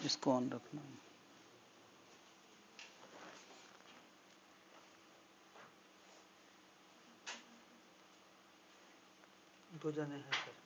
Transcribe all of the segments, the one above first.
इसको ऑन रखना। दो जने हैं सर।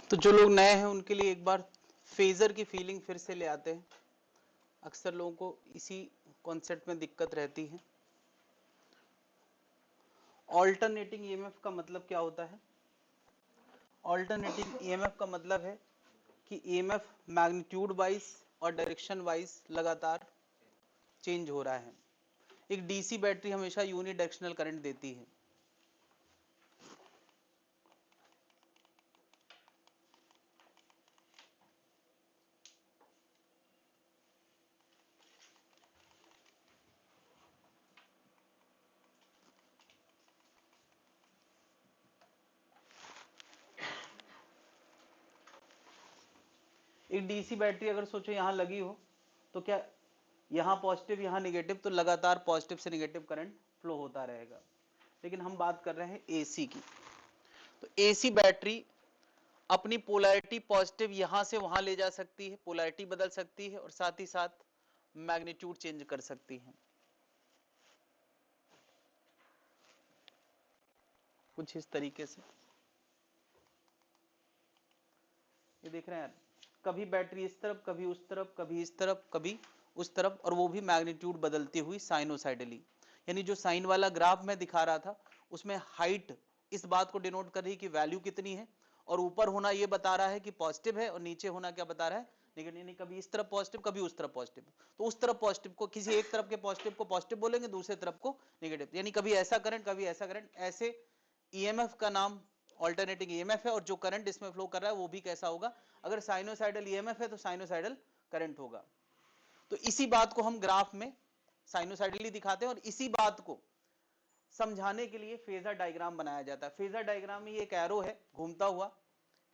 तो जो लोग नए हैं उनके लिए एक बार फेजर की फीलिंग फिर से ले आते हैं। अक्सर लोगों को इसी कॉन्सेप्ट में दिक्कत रहती है। ऑल्टरनेटिंग ईएमएफ का मतलब क्या होता है? ऑल्टरनेटिंग ईएमएफ का मतलब है कि ईएमएफ मैग्नीट्यूड वाइज और डायरेक्शन वाइज लगातार चेंज हो रहा है। एक डीसी बैटरी हमेशा यूनिडायरेक्शनल करंट देती है। एक डीसी बैटरी अगर सोचो यहां लगी हो तो क्या यहां पॉजिटिव यहां निगेटिव, तो लगातार पॉजिटिव से निगेटिव करंट फ्लो होता रहेगा। लेकिन हम बात कर रहे हैं एसी की। तो एसी बैटरी अपनी पोलैरिटी पॉजिटिव यहां से वहां ले जा सकती है, पोलैरिटी बदल सकती है और साथ ही साथ मैग्नीट्यूड चेंज कर सकती है। कुछ इस तरीके से ये देख रहे हैं, कभी बैटरी इस तरफ, कभी उस तरफ, कभी इस तरफ, कभी उस तरफ, और वो भी मैग्नीट्यूड बदलती हुई साइनोसाइडली। यानी जो साइन वाला ग्राफ मैं दिखा रहा था उसमें हाइट इस बात को डिनोट कर रही है कि वैल्यू कितनी है, और ऊपर होना ये बता रहा है कि पॉजिटिव है, और नीचे होना क्या बता रहा है, नेगेटिव। यानी कभी इस तरफ पॉजिटिव, कभी उस तरफ पॉजिटिव। तो उस तरफ पॉजिटिव को, किसी एक तरफ के पॉजिटिव को पॉजिटिव बोलेंगे, दूसरे तरफ को नेगेटिव। यानी कभी ऐसा करंट, कभी ऐसा करंट। ऐसे ईएमएफ का नाम ऑल्टरनेटिंग ईएमएफ है। और जो करंट इसमें फ्लो कर रहा है वो भी कैसा होगा? अगर साइनोसाइडल ईएमएफ है तो साइनोसाइडल करंट होगा। तो इसी बात को हम ग्राफ में साइनोसाइडली दिखाते हैं, और इसी बात को समझाने के लिए फेजर डायग्राम बनाया जाता है। फेजर डायग्राम में ये एक एरो है घूमता हुआ,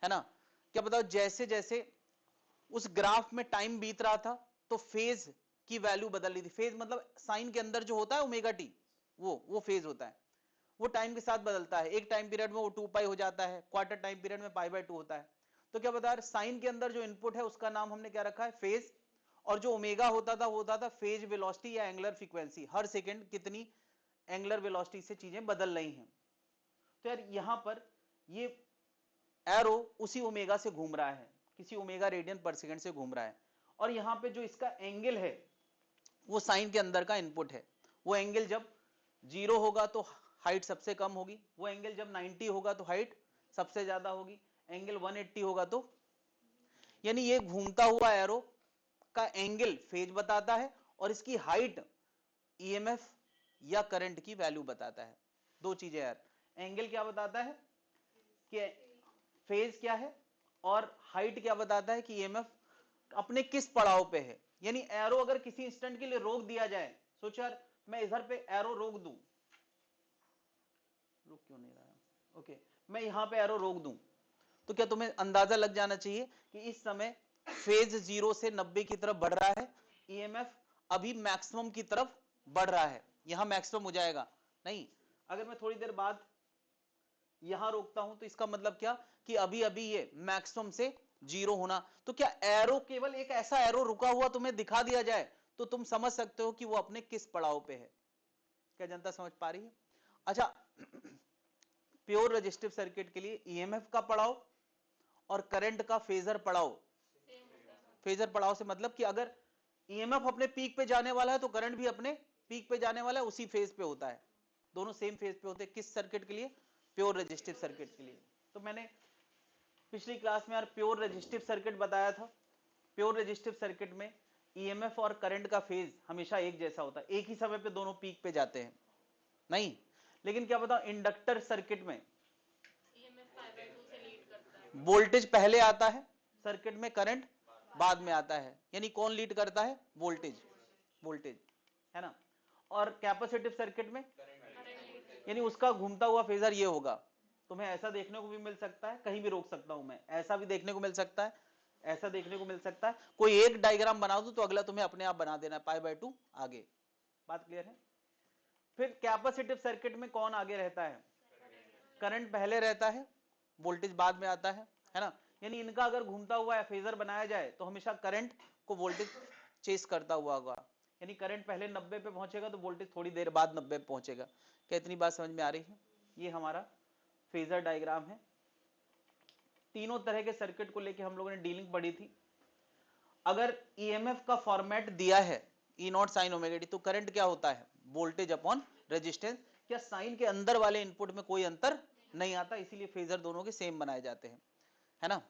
है ना। क्या बताओ, जैसे जैसे उस ग्राफ में टाइम बीत रहा था तो फेज की वैल्यू बदल रही थी। फेज मतलब साइन के अंदर जो होता है ओमेगा टी, वो फेज होता है। वो टाइम के साथ बदलता है। एक टाइम पीरियड में वो 2 पाई हो जाता है, क्वार्टर टाइम पीरियड में पाई/2 होता है। तो क्या बता रहे, साइन के अंदर जो इनपुट है उसका नाम हमने क्या रखा है? फेज। और जो ओमेगा होता था वो होता था फेज वेलोसिटी या एंगुलर फ्रीक्वेंसी। हर सेकंड कितनी एंगुलर वेलोसिटी से चीजें बदल रही हैं। तो यार यहां पर ये एरो उसी ओमेगा से घूम रहा है, किसी ओमेगा रेडियन पर सेकंड से घूम रहा है। और यहां पे जो इसका एंगल है वो साइन के अंदर का इनपुट है। वो एंगल जब 0 होगा तो हाइट सबसे कम होगी, वो एंगल जब 90 होगा तो हाइट सबसे ज्यादा होगी, एंगल 180 होगा तो, यानी ये घूमता हुआ एरो का एंगल फेज बताता है और इसकी हाइट ईएमएफ या करंट की वैल्यू बताता है। दो चीजें यार, एंगल क्या बताता है कि फेज क्या है, और हाइट क्या बताता है कि ईएमएफ अपने किस पड़ाव पे है। यानी एरो अगर किसी इंस्टेंट के लिए रोक दिया जाए, सोचो यार मैं इधर पे एरो रोक दूं, रुक क्यों नहीं रहा है, ओके, मैं यहां पे एरो रोक दूं, तो क्या तुम्हें अंदाजा लग जाना चाहिए कि इस समय फेज 0 से 90 की तरफ बढ़ रहा है, ईएमएफ अभी मैक्सिमम की तरफ बढ़ रहा है, यहां मैक्सिमम हो जाएगा? नहीं। अगर मैं थोड़ी देर बाद यहां रोकता हूं तो इसका मतलब क्या कि अभी अभी ये मैक्सिमम से 0 होना। तो क्या एरो, केवल एक ऐसा एरो रुका हुआ तुम्हें दिखा दिया जाए तो तुम समझ सकते हो कि वो अपने किस पड़ाव पे है? क्या जनता समझ पा रही है? अच्छा, प्योर रजिस्टिव सर्किट के लिए ईएमएफ का पड़ाव और करंट का फेजर पड़ाव, फेजर पड़ाव से मतलब कि अगर ईएमएफ अपने पीक पे जाने वाला है तो करंट भी अपने पीक पे जाने वाला है, उसी फेज पे होता है। दोनों सेम फेज पे होते हैं। किस सर्किट के लिए? प्योर रजिस्टिव सर्किट के लिए। तो मैंने पिछली क्लास में यार प्योर रजिस्टिव सर्किट बताया था। प्योर रजिस्टिव सर्किट में ईएमएफ और करंट का फेज हमेशा एक जैसा होता है, एक ही समय पे दोनों पीक पे जाते हैं, नहीं। लेकिन क्या बताओ, इंडक्टर सर्किट में वोल्टेज पहले आता है, सर्किट में करंट बाद में आता है। यानी कौन लीड करता है? वोल्टेज, वोल्टेज, है ना। और कैपेसिटिव सर्किट में यानी उसका घूमता हुआ फेजर ये होगा। तुम्हें ऐसा देखने को भी मिल सकता है, कहीं भी रोक सकता हूं मैं, ऐसा भी देखने को मिल सकता है, ऐसा देखने को मिल सकता है। कोई एक डायग्राम बना दो तो अगला तुम्हें अपने आप बना देना है, π/2 आगे। बात क्लियर है? फिर कैपेसिटिव सर्किट में कौन आगे रहता है? करंट पहले रहता है, वोल्टेज बाद में आता है ना। यानी इनका अगर घूमता हुआ फेजर बनाया जाए तो हमेशा करंट को वोल्टेज चेस करता हुआ होगा। यानी करंट पहले 90 पे पहुंचेगा तो वोल्टेज थोड़ी देर बाद 90 पे पहुंचेगा। क्या इतनी बात समझ में आ रही है? ये हमारा फेजर डायग्राम है। तीनों तरह के सर्किट को लेके हम लोगों ने डीलिंग पढ़ी थी। अगर ईएमएफ का फॉर्मेट दिया है E not sign omega T, तो करंट क्या होता है? Voltage upon resistance. क्या साइन के अंदर वाले इनपुट में कोई अंतर नहीं आता, इसीलिए फेजर दोनों के सेम बनाए जाते हैं, है ना।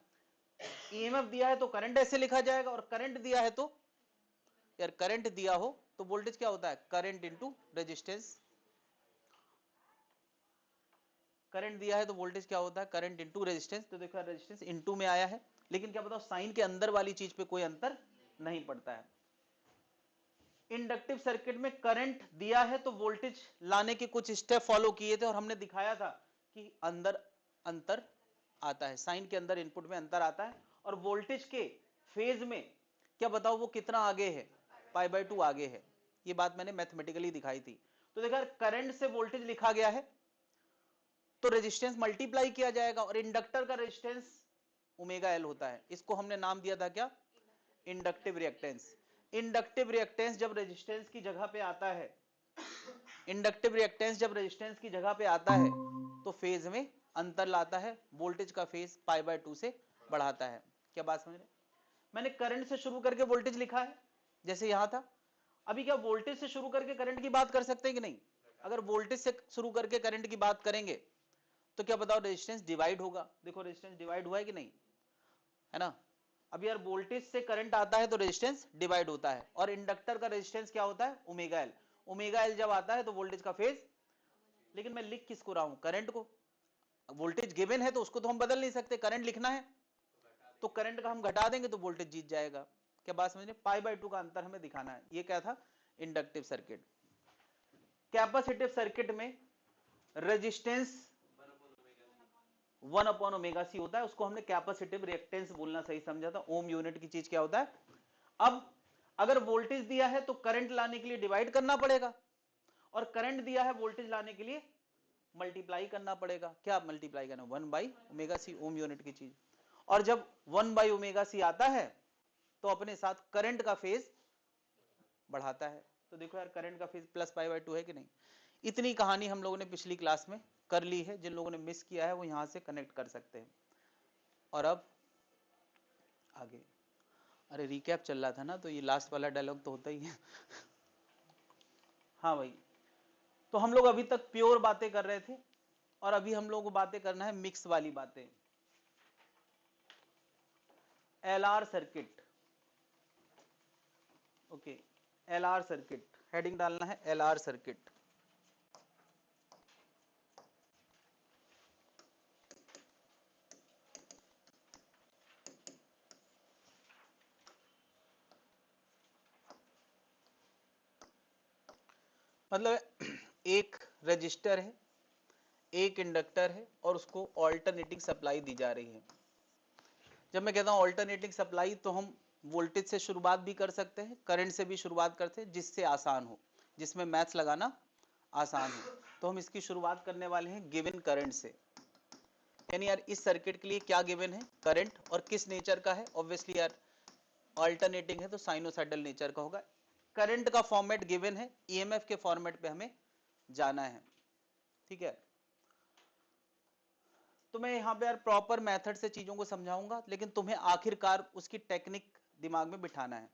ईएमएफ दिया है तो करंट ऐसे लिखा जाएगा, और करंट दिया है तो यार करंट दिया हो तो वोल्टेज क्या होता है? Current into resistance. करंट दिया है तो वोल्टेज क्या होता है? Current into resistance. तो देखो रेजिस्टेंस इंटू में आया है, लेकिन क्या बताओ साइन के अंदर वाली चीज पे कोई अंतर नहीं पड़ता है। इंडक्टिव सर्किट में करंट दिया है तो वोल्टेज लाने के कुछ स्टेप फॉलो किए थे, और हमने दिखाया था कि अंदर अंतर आता है, साइन के अंदर इनपुट में अंतर आता है, और वोल्टेज के फेज में क्या बताओ वो कितना आगे है? π/2 आगे है। ये बात मैंने मैथमेटिकली दिखाई थी। तो देखा करंट से वोल्टेज लिखा गया है तो रेजिस्टेंस मल्टीप्लाई किया जाएगा, और इंडक्टर का रेजिस्टेंस ओमेगा एल होता है। इसको हमने नाम दिया था क्या? Inductive reactance. इंडक्टिव रिएक्टेंस जब रेजिस्टेंस की जगह पे आता है, इंडक्टिव रिएक्टेंस जब रेजिस्टेंस की जगह पे आता है तो फेज में अंतर लाता है, वोल्टेज का फेज π/2 से बढ़ाता है। क्या बात समझ रहे? मैंने करंट से शुरू करके वोल्टेज लिखा है जैसे यहां था। अभी क्या वोल्टेज से शुरू करके करंट की बात कर सकते हैं कि नहीं? अगर वोल्टेज से शुरू करके करंट की बात करेंगे तो क्या बताओ रेजिस्टेंस डिवाइड होगा। देखो रेजिस्टेंस डिवाइड हुआ है कि नहीं, है ना। अब यार वोल्टेज से करंट आता है तो रेजिस्टेंस डिवाइड होता है, और इंडक्टर का रेजिस्टेंस क्या होता है? Omega L. ओमेगा एल जब आता है तो वोल्टेज का फेज, लेकिन मैं लिख किसको रहा हूं? करंट को। वोल्टेज गिवन है तो उसको तो हम बदल नहीं सकते, करंट लिखना है तो करंट का हम घटा देंगे तो वोल्टेज जीत जाएगा। क्या बात समझ रहे? π/2 का अंतर हमें दिखाना है। ये क्या था? Inductive circuit. कैपेसिटिव सर्किट में रेजिस्टेंस 1/ω/c होता है, उसको हमने कैपेसिटिव रिएक्टेंस बोलना सही समझा था। ओम यूनिट की चीज क्या होता है? अब अगर वोल्टेज दिया है तो करंट लाने के लिए डिवाइड करना पड़ेगा, और करंट दिया है वोल्टेज लाने के लिए मल्टीप्लाई करना पड़ेगा। क्या मल्टीप्लाई करना? 1/ω/c, ओम यूनिट की चीज। और जब 1/ω/c आता है तो अपने साथ करंट का फेज बढ़ाता है। तो देखो यार करंट का फेज प्लस π/2 है कि नहीं। इतनी कहानी हम लोगों ने पिछली क्लास में कर ली है, जिन लोगों ने मिस किया है वो यहां से कनेक्ट कर सकते हैं। और अब आगे, अरे रिकैप चल रहा था ना, तो ये लास्ट वाला डायलॉग तो होता ही है। हाँ भाई, तो हम लोग अभी तक प्योर बातें कर रहे थे, और अभी हम लोगों को बातें करना है मिक्स वाली बातें। LR circuit, okay, LR circuit heading डालना है LR सर्किट। मतलब एक रजिस्टर है, एक इंडक्टर है, और उसको ऑल्टरनेटिंग सप्लाई दी जा रही है। जब मैं कहता हूं ऑल्टरनेटिंग सप्लाई, तो हम वोल्टेज से शुरुआत भी कर सकते हैं, करंट से भी शुरुआत करते हैं, जिससे आसान हो, जिसमें मैथ्स लगाना आसान हो। तो हम इसकी शुरुआत करने वाले हैं गिवन करंट से। यानी यार इस सर्किट के लिए क्या गिवन है? करंट, और किस नेचर का है? ऑब्वियसली यार ऑल्टरनेटिंग है तो साइनोसाइडल नेचर का होगा। करंट का फॉर्मेट गिवन है, ईएमएफ के फॉर्मेट पे हमें जाना है, ठीक है। तो मैं यहाँ पे यार प्रॉपर मेथड से चीजों को समझाऊंगा, लेकिन तुम्हें आखिरकार उसकी टेक्निक दिमाग में बिठाना है।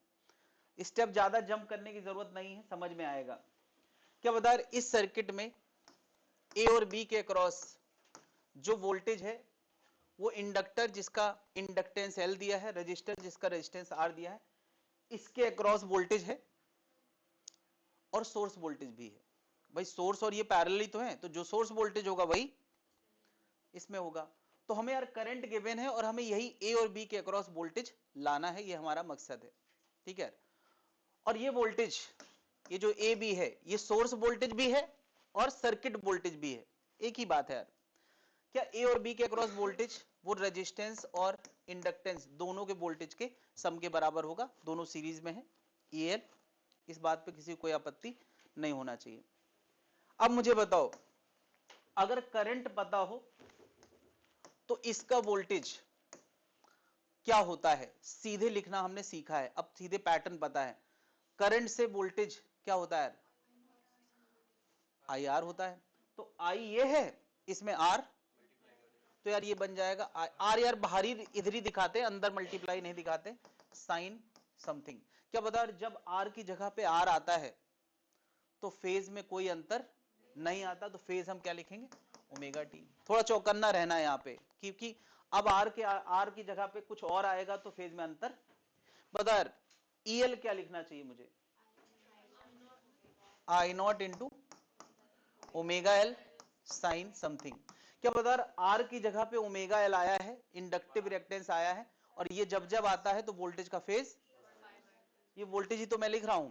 स्टेप ज्यादा जंप करने की जरूरत नहीं है, समझ में आएगा। क्या बता रहे, इस सर्किट में ए और बी के अक्रॉस जो वोल्टेज है वो इंडक्टर जिसका इंडक्टेंस एल दिया है, रजिस्टर जिसका रेजिस्टेंस आर दिया है, इसके अक्रॉस वोल्टेज है, और सोर्स वोल्टेज भी है। भाई सोर्स और ये पैरेलल ही तो है, तो जो सोर्स वोल्टेज होगा वही इसमें होगा। तो हमें यार करंट गिवन है, और हमें यही ए और बी के अक्रॉस वोल्टेज लाना है, ये हमारा मकसद है, ठीक है। और ये वोल्टेज ये जो ए बी है ये सोर्स वोल्टेज भी है और सर्किट वोल्टेज भी है, एक ही बात है यार। क्या ए और बी के अक्रॉस वोल्टेज वो रेजिस्टेंस और इंडक्टेंस दोनों के वोल्टेज के सम के बराबर होगा, दोनों सीरीज में है EL, इस बात पे किसी को कोई आपत्ति नहीं होना चाहिए। अब मुझे बताओ, अगर करंट पता हो तो इसका वोल्टेज क्या होता है, सीधे लिखना हमने सीखा है, अब सीधे पैटर्न पता है। करंट से वोल्टेज क्या होता है, IR होता है। तो I ये है, इसमें R, तो यार ये बन जाएगा R, यार बाहरी इधर ही दिखाते हैं, अंदर मल्टीप्लाई नहीं दिखाते, साइन समथिंग। क्या बता, जब R की जगह पे R आता है तो फेज में कोई अंतर नहीं आता, तो फेज हम क्या लिखेंगे, ओमेगा टी। थोड़ा चौकन्ना रहना है यहाँ पे, क्योंकि अब R की जगह पे कुछ और आएगा तो फेज में अंतर। बता EL क्या लिखना चाहिए मुझे, I not into omega L sign something. क्या बता, R की जगह पे ओमेगा एल आया है, इंडक्टिव रिएक्टेंस आया है, और ये जब जब आता है तो वोल्टेज का फेज, ये वोल्टेज ही तो मैं लिख रहा हूं,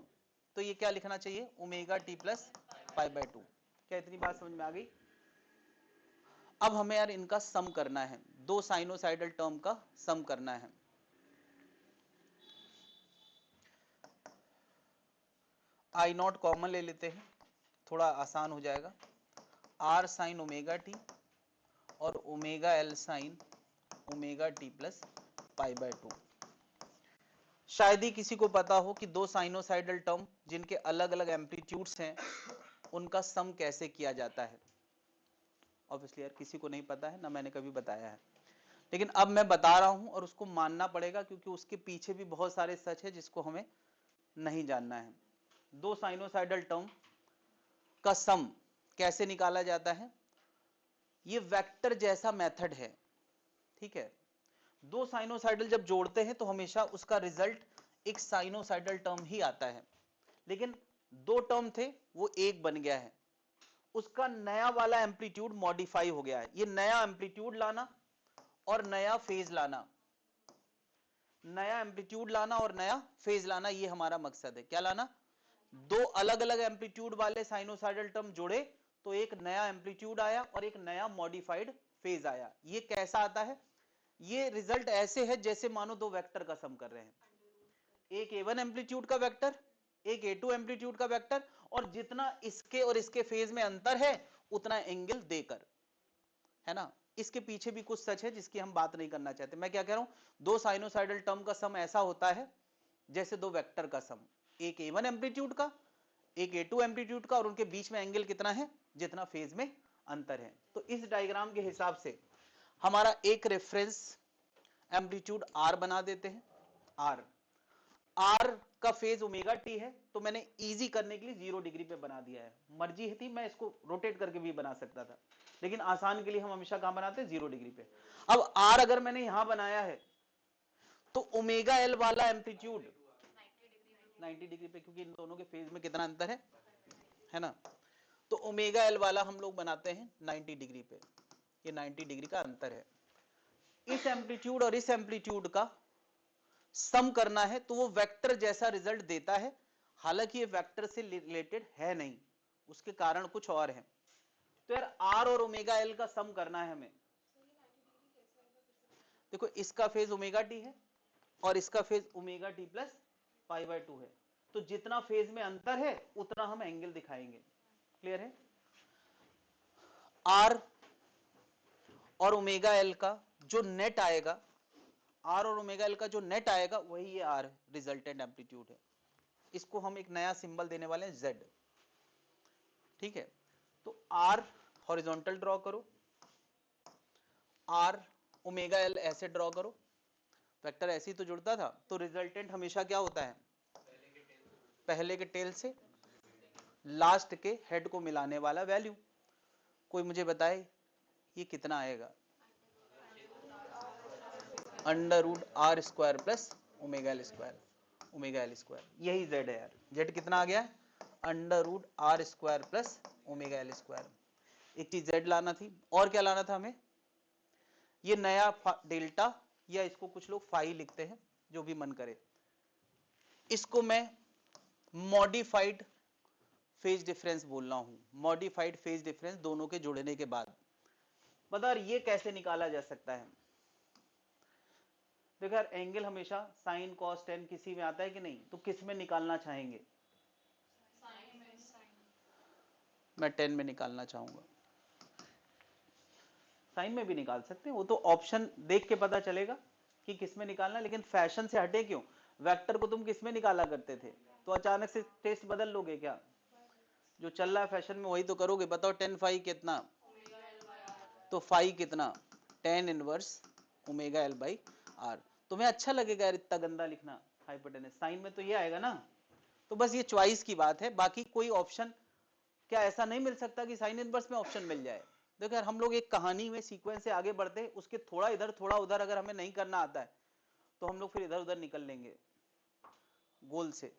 तो ये क्या लिखना चाहिए, ओमेगा टी प्लस π/2। क्या इतनी बात समझ में आ गई? अब हमें यार इनका सम करना है, दो साइनोसाइडल टर्म का सम करना है। I नॉट कॉमन ले लेते हैं, थोड़ा आसान हो जाएगा। R साइन ओमेगा टी और omega L sine omega T plus π/2। शायद ही किसी को पता हो कि दो साइनोसाइडल टर्म जिनके अलग अलग एम्पलीट्यूड्स हैं उनका सम कैसे किया जाता है। ऑब्वियसली यार किसी को नहीं पता है, ना मैंने कभी बताया है, लेकिन अब मैं बता रहा हूं और उसको मानना पड़ेगा, क्योंकि उसके पीछे भी बहुत सारे सच है जिसको हमें नहीं जानना है। दो साइनोसाइडल टर्म का सम कैसे निकाला जाता है, ये वेक्टर जैसा मेथड है, ठीक है। दो साइनोसाइडल जब जोड़ते हैं तो हमेशा उसका रिजल्ट एक साइनोसाइडल टर्म ही आता है, लेकिन दो टर्म थे वो एक बन गया है, उसका नया वाला एम्पलीट्यूड मॉडिफाई हो गया है। ये नया एम्पलीट्यूड लाना और नया फेज लाना, नया एम्पलीट्यूड लाना और नया फेज लाना, ये हमारा मकसद है। क्या लाना, दो अलग अलग एम्पलीट्यूड वाले साइनोसाइडल टर्म जोड़े तो एक नया एम्पलीट्यूड आया और एक नया मॉडिफाइड फेज आया। ये कैसा आता है, ये रिजल्ट ऐसे है जैसे मानो दो वेक्टर का सम कर रहे हैं, एक A1 एम्पलीट्यूड का वेक्टर, एक A2 एम्पलीट्यूड का वेक्टर, और जितना इसके और इसके फेज में अंतर है उतना एंगल देकर, है ना। इसके पीछे भी कुछ सच है जिसकी हम बात नहीं करना चाहते। मैं क्या कह रहा हूं, दो साइनोसाइडल टर्म का सम ऐसा होता है जैसे दो वेक्टर का सम, एक A1 एम्पलीट्यूड का, एक A2 एम्पलीट्यूड का, और उनके बीच में एंगल कितना है, जितना फेज में अंतर है। तो इस डायग्राम के हिसाब से हमारा एक रेफरेंस एम्पलीट्यूड R बना देते हैं, R का फेज ओमेगा टी है, तो मैंने इजी करने के लिए 0 डिग्री पे बना दिया है। मर्जी थी मैं इसको रोटेट करके भी बना सकता था, लेकिन आसान के लिए हम हमेशा कहां बनाते हैं, 0 डिग्री पे। अब R अगर मैंने यहां बनाया है तो ओमेगा एल वाला एम्पलीट्यूड 90 डिग्री पे, क्योंकि इन दोनों के फेज में कितना अंतर है ना। तो ओमेगा एल वाला हम लोग बनाते हैं 90 डिग्री पे, ये 90 डिग्री का अंतर है। इस एम्पलीट्यूड और इस एम्पलीट्यूड का सम करना है तो वो वेक्टर जैसा रिजल्ट देता है, हालांकि ये वेक्टर से रिलेटेड है नहीं, उसके कारण कुछ और है। तो यार R और ओमेगा एल का सम करना है हमें। देखो इसका फेज ओमेगा टी है और इसका फेज ओमेगा टी प्लस π/2 है, तो जितना फेज में अंतर है उतना हम एंगल दिखाएंगे। क्लियर है? R और ओमेगा एल का जो नेट आएगा, R और ओमेगा एल का जो नेट आएगा वही ये R रिजल्टेंट एम्पलीट्यूड है। इसको हम एक नया सिंबल देने वाले हैं Z, ठीक है। तो R हॉरिजॉन्टल ड्रॉ करो, R ओमेगा एल ऐसे ड्रॉ करो, वेक्टर ऐसे ही तो जुड़ता था, तो रिजल्टेंट हमेशा क्या होता है, पहले के टेल से लास्ट के हेड को मिलाने वाला वैल्यू। कोई मुझे बताए ये कितना आएगा, √R² plus omega L square, यही Z है यार। Z कितना आ गया, √R² plus omega L square. एक चीज Z लाना थी, और क्या लाना था हमें, ये नया डेल्टा, या इसको कुछ लोग फाई लिखते हैं, जो भी मन करे, इसको मैं मॉडिफाइड फेज डिफरेंस बोल रहा हूं, मॉडिफाइड फेज डिफरेंस दोनों के जुड़ने के बाद। बता ये कैसे निकाला जा सकता है? देखो यार, एंगल हमेशा साइन कॉस टेन किसी में आता है कि नहीं, तो किस में निकालना चाहेंगे? मैं 10 में निकालना चाहूंगा। साइन में भी निकाल सकते हैं, वो तो ऑप्शन देख के पता चलेगा कि किस में निकालना, लेकिन फैशन से हटे क्यों? वेक्टर को तुम किस में निकाला करते थे, तो अचानक से टेस्ट बदल लोगे क्या? जो चल रहा है फैशन में वही तो करोगे। बताओ 10 फाई कितना, तो फाई कितना, 10 inverse omega L by R. तुम्हें अच्छा लगेगा यार इतना गंदा लिखना हाइपोटेनस, साइन में तो ये आएगा ना। तो बस ये चॉइस की बात है, बाकी कोई ऑप्शन क्या ऐसा नहीं मिल सकता कि साइन इनवर्स में ऑप्शन मिल जाए? देखो यार, हम लोग एक कहानी में सीक्वेंस से आगे बढ़ते हैं, उसके थोड़ा इधर थोड़ा उधर अगर हमें नहीं करना आता है तो हम लोग फिर इधर उधर निकल लेंगे गोल से।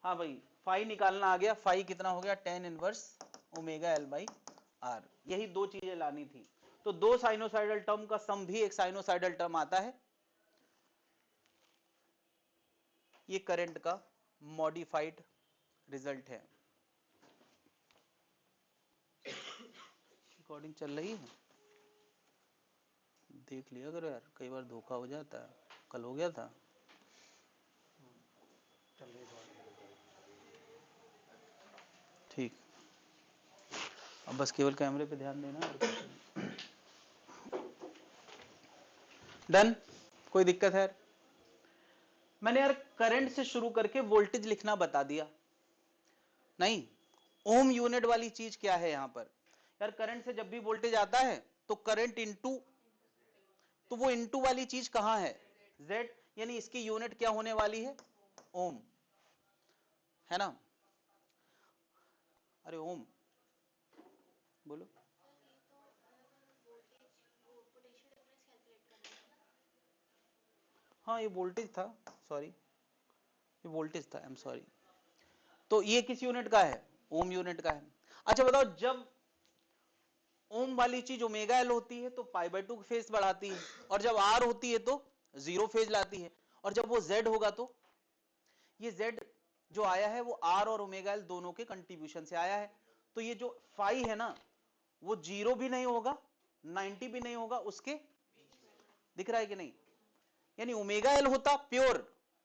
हाँ भाई, फाई निकालना आ गया, फाई कितना हो गया, 10 inverse omega L by R. यही दो चीजें लानी थी। तो दो साइनोसाइडल टर्म का सम भी एक साइनोसाइडल टर्म आता है। ये करंट का मॉडिफाइड रिजल्ट है। रिकॉर्डिंग चल रही है, देख लिया करो यार, कई बार धोखा हो जाता है। कल हो गया था। ठीक, अब बस केवल कैमरे पे ध्यान देना। डन, कोई दिक्कत है? मैंने यार करंट से शुरू करके वोल्टेज लिखना बता दिया नहीं। ओम यूनिट वाली चीज क्या है यहां पर? यार करंट से जब भी वोल्टेज आता है तो करंट इनटू, तो वो इनटू वाली चीज कहां है? जेड, यानी इसकी यूनिट क्या होने वाली है? ओम, है ना? अरे ओम बोलो। हाँ ये वोल्टेज था, सॉरी ये वोल्टेज था, आई एम सॉरी। तो ये किस यूनिट का है? ओम यूनिट का है। अच्छा बताओ, जब ओम वाली चीज ओमेगा एल होती है तो पाई बाय 2 फेज बढ़ाती है, और जब आर होती है तो 0 फेज लाती है, और जब वो जेड होगा तो ये जेड जो आया है वो आर और ओमेगा एल दोनों के कंट्रीब्यूशन से आया है। तो ये जो फाई है ना, वो 0 भी नहीं होगा 90 भी नहीं होगा, उसके दिख रहा है कि नहीं? यानी ओमेगा एल होता प्योर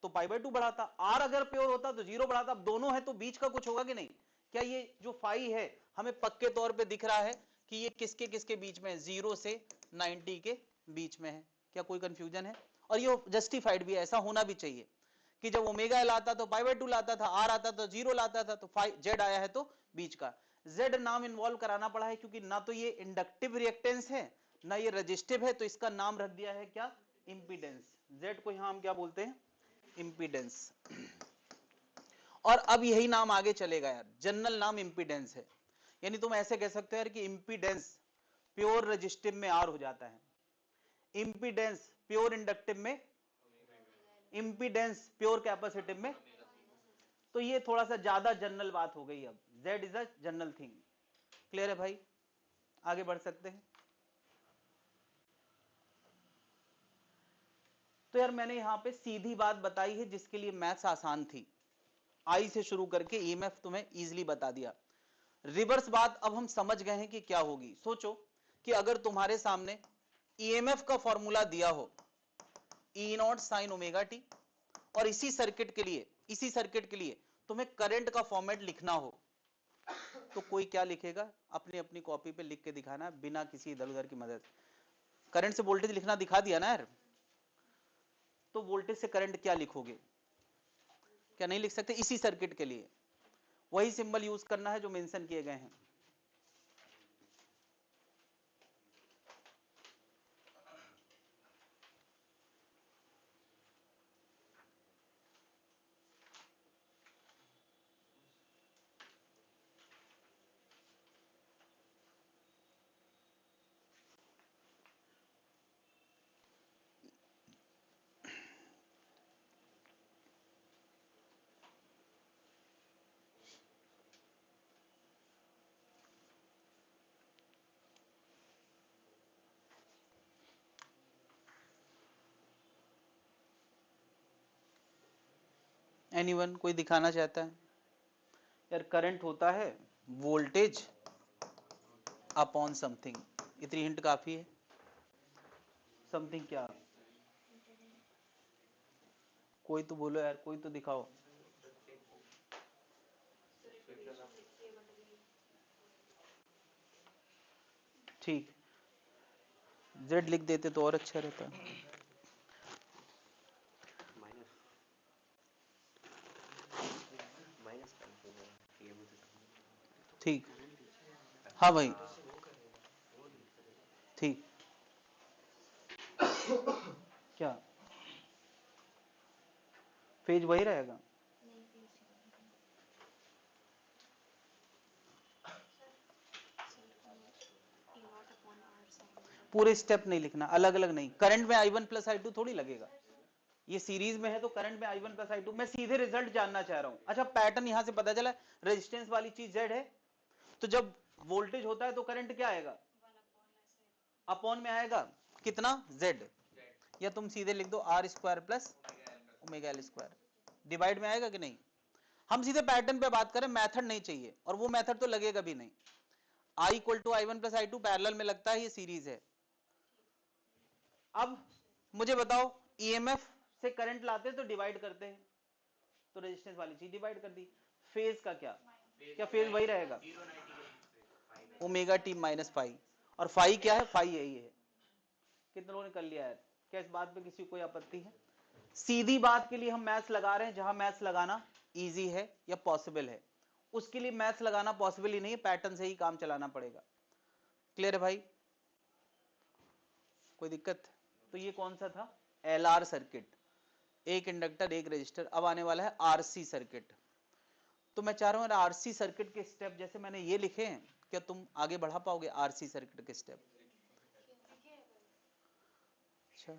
तो पाई बाय 2 बढ़ाता, आर अगर प्योर होता तो 0 बढ़ाता। अब दोनों है तो बीच का कुछ होगा कि नहीं? क्या ये जो फाई है हमें पक्के तौर पे दिख रहा है कि ये किसके किसके बीच में है? 0 से 90 के बीच में है। क्या कोई कंफ्यूजन है? और ये जस्टिफाइड भी है, ऐसा होना भी चाहिए कि जब ओमेगा एल आता तो पाई बाय 2 लाता था, आर आता तो 0 लाता था, तो जेड आया है तो बीच का। जेड नाम इन्वॉल्व कराना पड़ा है क्योंकि ना तो ये इंडक्टिव रिएक्टेंस है ना ये रजिस्टिव है, तो इसका नाम रख दिया है क्या? इंपीडेंस। जेड को यहां हम क्या बोलते हैं? इंपीडेंस। और अब यही नाम आगे चलेगा यार, जनरल नाम इंपीडेंस है। यानी तुम ऐसे कह सकते हो यार कि इंपीडेंस प्योर रजिस्टिव में आर हो जाता है, इंपीडेंस प्योर इंडक्टिव में, इंपीडेंस प्योर कैपेसिटिव में। तो ये थोड़ा सा ज्यादा जनरल बात हो गई। अब Z is a general thing. Clear है भाई? आगे बढ़ सकते हैं। तो यार मैंने यहां पे सीधी बात बताई है जिसके लिए मैथ्स आसान थी, आई से शुरू करके ईएमएफ तुम्हें इजीली बता दिया। रिवर्स बात अब हम समझ गए हैं कि क्या होगी। सोचो कि अगर तुम्हारे सामने ईएमएफ का फॉर्मूला दिया हो, ई नॉट साइन ओमेगा टी, और इसी सर्किट के लिए तुम्हें करंट का फॉर्मेट लिखना हो, तो कोई क्या लिखेगा? अपनी अपनी कॉपी पे लिख के दिखाना बिना किसी इधर उधर की मदद। करंट से वोल्टेज लिखना दिखा दिया ना यार, तो वोल्टेज से करंट क्या लिखोगे? क्या नहीं लिख सकते? इसी सर्किट के लिए वही सिंबल यूज करना है जो मेंशन किए गए हैं। एनीवन, कोई दिखाना चाहता है? यार करंट होता है वोल्टेज अपॉन समथिंग, इतनी हिंट काफी है। समथिंग क्या? कोई तो बोलो यार, कोई तो दिखाओ। ठीक, जेड लिख देते तो और अच्छा रहता। ठीक, हाँ भाई ठीक। क्या फेज वही रहेगा? पूरे स्टेप नहीं लिखना, अलग अलग नहीं। करंट में I1 प्लस I2 थोड़ी लगेगा, ये सीरीज में है तो करंट में I1 प्लस I2। मैं सीधे रिजल्ट जानना चाह रहा हूं। अच्छा, पैटर्न यहां से पता चला, रेजिस्टेंस वाली चीज Z है, तो जब वोल्टेज होता है तो करंट क्या आएगा? अपॉन में आएगा कितना? Z। या तुम सीधे लिख दो R square plus omega L square. Divide में आएगा कि नहीं? हम सीधे पैटर्न पे बात करें, मेथड नहीं चाहिए, और वो मेथड तो लगेगा भी नहीं। I equal to I1 plus I2 parallel में लगता है, ये सीरीज है। अब मुझे बताओ, EMF से करंट लाते तो डिवाइड करते हैं, तो रेजिस्टेंस वाली चीज डिवाइड कर दी। फेज का क्या फेज वही रहेगा? Omega T minus phi. और फाई क्या है? फाई यही है। कितने लोगों ने कर लिया है? क्या इस बात पे किसी को कोई आपत्ति है? सीधी बात के लिए हम मैथ्स लगा रहे हैं, जहां मैथ्स लगाना इजी है या पॉसिबल है, उसके लिए मैथ्स लगाना पॉसिबल ही नहीं है, पैटर्न से ही काम चलाना पड़ेगा। क्लियर है भाई? कोई दिक्कत? तो ये कौन सा था? LR सर्किट, एक इंडक्टर एक रेजिस्टर। अब आने वाला है RC सर्किट। तो मैं चाह रहा हूं RC सर्किट के स्टेप जैसे मैंने ये लिखे हैं, क्या तुम आगे बढ़ा पाओगे RC सर्किट के स्टेप? अच्छा,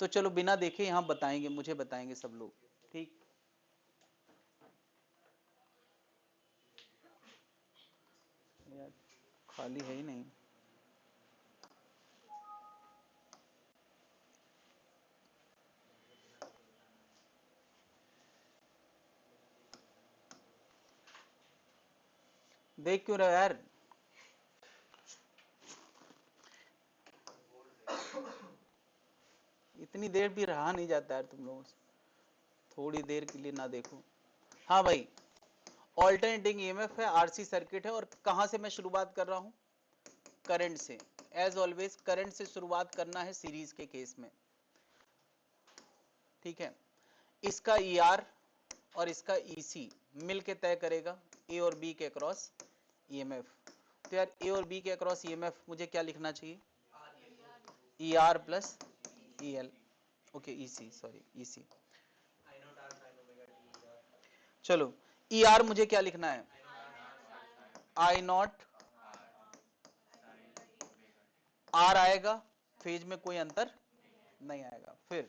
तो चलो बिना देखे यहां बताएंगे, मुझे बताएंगे सब लोग, ठीक? यार खाली है ही नहीं। देख क्यों रहे हो यार? इतनी देर भी रहा नहीं जाता यार तुम लोगों से, थोड़ी देर के लिए ना देखो। हाँ भाई, ऑल्टरनेटिंग ईएमएफ है, आरसी सर्किट है, और कहां से मैं शुरुआत कर रहा हूं? करंट से। एज ऑलवेज करंट से शुरुआत करना है सीरीज के केस में, ठीक है? इसका ER और इसका EC मिलके तय करेगा ए और बी के अक्रॉस EMF। तो यार ए और बी के अक्रॉस EMF मुझे क्या लिखना चाहिए? ER plus EL, okay EC, sorry EC। चलो ER मुझे क्या लिखना है? I नॉट R आएगा, फेज में कोई अंतर नहीं आएगा। फिर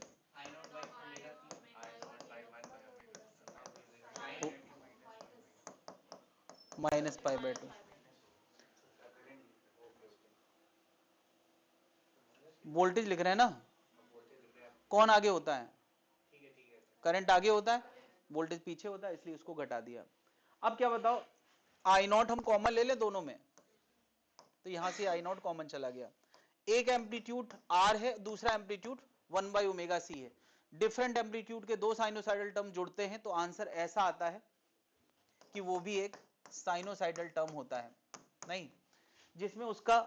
माइनस पाई बाय 2। वोल्टेज लिख रहे हैं ना? कौन आगे होता है? करंट आगे होता है, वोल्टेज पीछे होता है, इसलिए उसको घटा दिया। अब क्या बताओ, आई नॉट हम कॉमन ले ले दोनों में, तो यहां से आई नॉट कॉमन चला गया। एक एम्पलीट्यूड R है, दूसरा एम्पलीट्यूड 1 बाई ओमेगा सी है। डिफरेंट एम्पलीट्यूड के दो साइनोसाइडल टर्म जुड़ते हैं तो आंसर ऐसा आता है कि वो भी एक साइनोसाइडल टर्म होता है, नहीं जिसमें उसका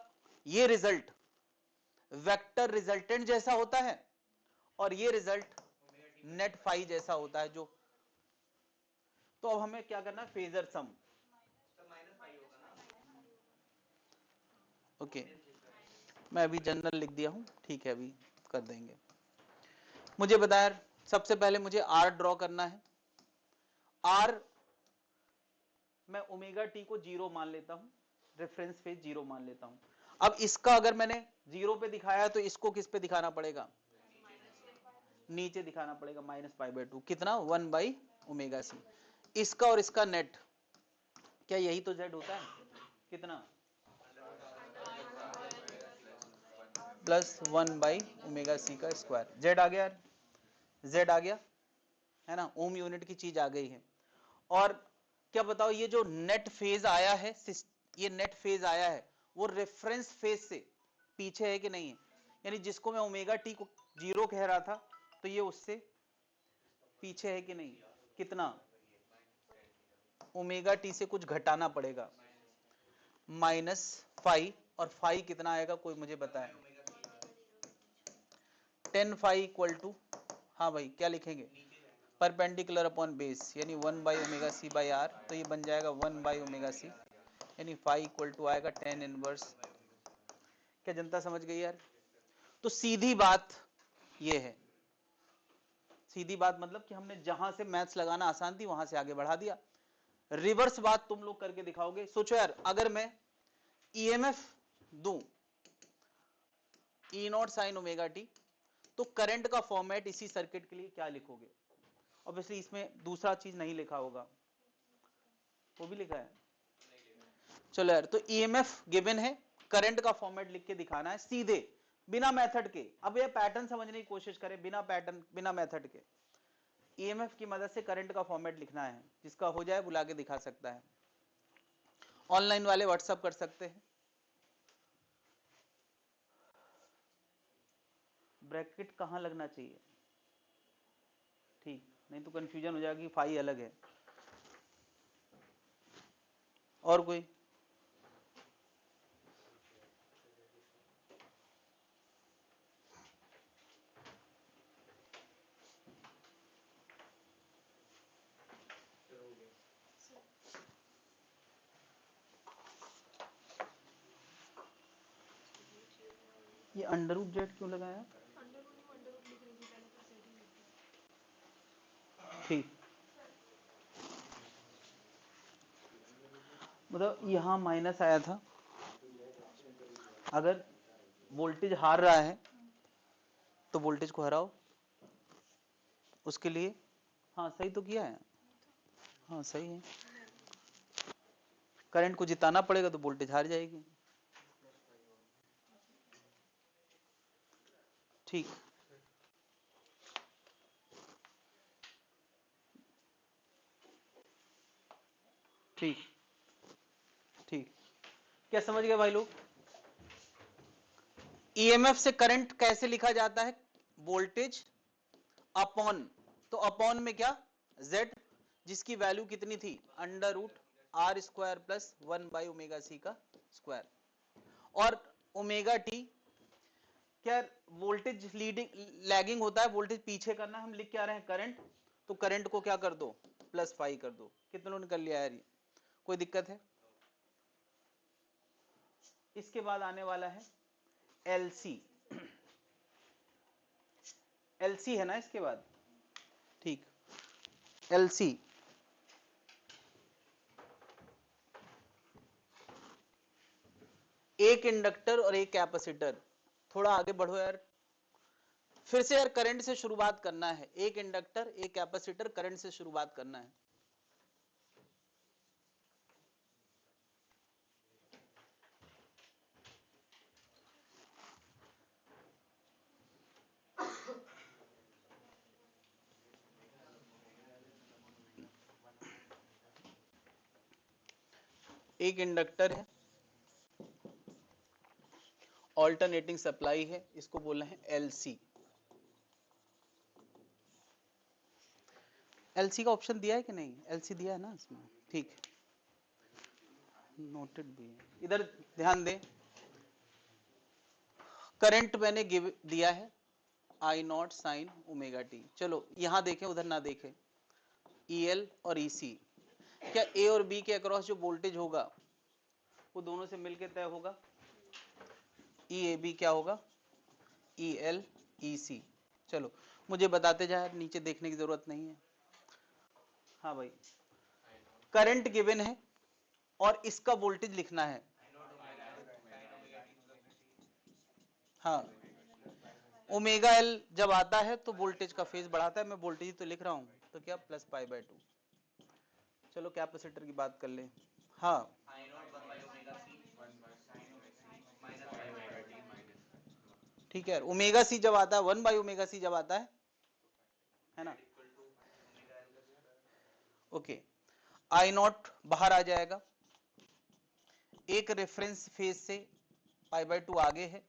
ये रिजल्ट वेक्टर रिजल्टेंट जैसा होता है और ये रिजल्ट नेट फाई जैसा होता है। जो तो अब हमें क्या करना है? Phasor sum. ओके, मैं अभी जनरल लिख दिया हूं, ठीक है, अभी कर देंगे। मुझे बता यार, सबसे पहले मुझे R ड्रॉ करना है। R मैं ओमेगा टी को 0 मान लेता हूं, रेफरेंस फेज 0 मान लेता हूं। अब इसका अगर मैंने 0 पे दिखाया तो इसको किस पे दिखाना पड़ेगा? नीचे दिखाना पड़ेगा, माइनस पाई बाय 2। कितना? 1 बाई ओमेगा सी। इसका और इसका नेट, क्या यही तो Z होता है? कितना? प्लस 1/ओमेगा c का स्क्वायर। जेड आ गया यार, जेड आ गया है ना, ओम यूनिट की चीज आ गई है। और क्या बताओ, ये जो नेट फेज आया है, ये नेट फेज आया है वो रेफरेंस फेज से पीछे है कि नहीं है? यानी जिसको मैं ओमेगा टी को 0 कह रहा था, तो ये उससे पीछे है कि नहीं? कितना? ओमेगा टी से कुछ घटाना पड़ेगा, -φ। और फाई कितना आएगा, कोई मुझे बताए? 10φ इक्वल टू, हाँ भाई क्या लिखेंगे? परपेंडिकुलर अपॉन बेस, यानी 1/ओमेगा c/r, तो ये बन जाएगा 1/ओमेगा c, यानी फाई इक्वल टू आएगा 10 इनवर्स। क्या जनता समझ गई यार? तो सीधी बात ये है, सीधी बात मतलब कि हमने जहां से मैथ्स लगाना आसान थी वहां से आगे बढ़ा दिया। रिवर्स बात तुम लोग करके दिखाओगे। सोचो यार, अगर मैं ईएमएफ दूं E0 sin ओमेगा टी, तो करंट का फॉर्मेट इसी सर्किट के लिए क्या लिखोगे? ऑब्वियसली इसमें दूसरा चीज नहीं लिखा होगा, वो भी लिखा है। चलो यार, तो ईएमएफ गिवन है, करंट का फॉर्मेट लिख के दिखाना है सीधे, बिना मेथड के। अब ये पैटर्न समझने की कोशिश करें, बिना पैटर्न, बिना मेथड के। ईएमएफ की मदद से करंट का फॉर्मेट लिखना है, जिसका हो जाए बुला के दिखा सकता है। ऑनलाइन वाले व्हाट्सएप कर सकते हैं। ब्रैकेट कहां लगना चाहिए? ठीक, नहीं तो कंफ्यूजन हो जाएगी, फाई अलग है। और कोई? ये अंडर रूट जेड क्यों लगाया? ठीक, मतलब यहां माइनस आया था, अगर वोल्टेज हार रहा है तो वोल्टेज को हराओ, उसके लिए। हाँ सही तो किया है, हाँ सही है। करंट को जिताना पड़ेगा तो वोल्टेज हार जाएगी। ठीक, ठीक, ठीक। क्या समझ गए भाई लोग? ईएमएफ से करंट कैसे लिखा जाता है? वोल्टेज अपॉन, तो अपॉन में क्या? जेड, जिसकी वैल्यू कितनी थी? Under root R square plus 1/ओमेगा c का स्क्वायर। और ओमेगा टी क्या वोल्टेज लीडिंग लैगिंग होता है, वोल्टेज पीछे करना है, हम लिख के आ रहे हैं करंट, तो करंट को क्या कर दो? +φ कर दो। कितनों ने कर लिया यार? ये कोई दिक्कत है? इसके बाद आने वाला है एलसी। एलसी है ना इसके बाद? ठीक, एलसी एक इंडक्टर और एक कैपेसिटर। थोड़ा आगे बढ़ो यार, फिर से यार करंट से शुरुआत करना है, एक इंडक्टर एक कैपेसिटर, करंट से शुरुआत करना है। एक इंडक्टर है, ऑल्टरनेटिंग सप्लाई है, इसको बोलना है एलसी। एलसी का ऑप्शन दिया है कि नहीं? एलसी दिया है ना इसमें? ठीक, नोटेड भी है। इधर ध्यान दें, करंट मैंने गिव दिया है I0 sin ओमेगा टी। चलो यहां देखें, उधर ना देखें। EL और EC, क्या A और B के अक्रॉस जो वोल्टेज होगा वो दोनों से मिलकर तय होगा? EAB क्या होगा? EL EC। चलो मुझे बताते जाए, नीचे देखने की जरूरत नहीं है। हाँ भाई, करंट गिवन है और इसका वोल्टेज लिखना है। हाँ, ओमेगा एल जब आता है तो वोल्टेज का फेज बढ़ाता है, मैं वोल्टेज तो लिख रहा हूं, तो क्या +π/2। चलो कैपेसिटर की बात कर ले। हाँ, ठीक है, ओमेगा सी जब आता है 1/ओमेगा सी जब आता है ना, ओके, आई नॉट बाहर आ जाएगा, एक रेफरेंस फेज से π/2 आगे है,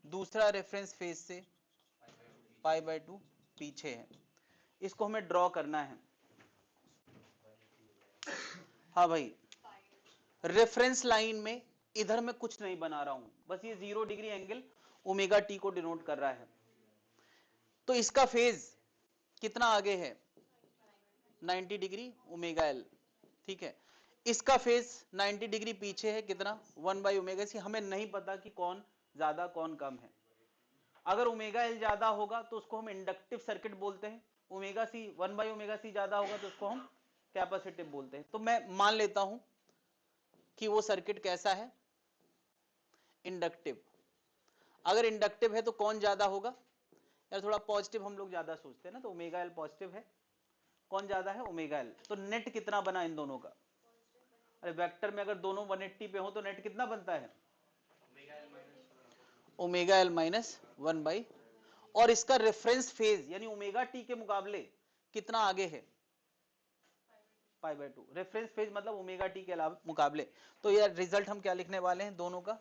दूसरा रेफरेंस फेज से π/2 पीछे है। इसको हमें ड्रॉ करना है। हाँ भाई, रेफरेंस लाइन में इधर मैं कुछ नहीं बना रहा हूं, बस ये 0 डिग्री एंगल ओमेगा टी को डिनोट कर रहा है। तो इसका फेज कितना आगे है, 90 डिग्री ओमेगा एल, ठीक है। इसका फेज 90 डिग्री पीछे है, कितना, 1/ओमेगा सी। हमें नहीं पता कि कौन ज्यादा कौन कम है। अगर ओमेगा एल ज्यादा होगा तो उसको हम इंडक्टिव सर्किट बोलते हैं, ओमेगा सी 1/ओमेगा सी ज्यादा होगा तो उसको हम कैपेसिटिव बोलते हैं। तो मैं मान लेता हूं कि वो सर्किट कैसा है, इंडक्टिव। अगर इंडक्टिव है तो कौन ज्यादा होगा, यार थोड़ा पॉजिटिव हम लोग ज्यादा सोचते हैं ना, तो ओमेगा एल पॉजिटिव है, कौन ज्यादा है, ओमेगा एल। तो नेट कितना बना इन दोनों का, अरे वेक्टर में अगर दोनों 180 पे हो तो नेट कितना बनता है, ओमेगा एल माइनस 1/, और इसका रेफरेंस फेज यानी ओमेगा टी के मुकाबले कितना आगे है, π/2। रेफरेंस फेज मतलब ओमेगा टी के मुकाबले। तो यार रिजल्ट हम क्या लिखने वाले हैं, दोनों का,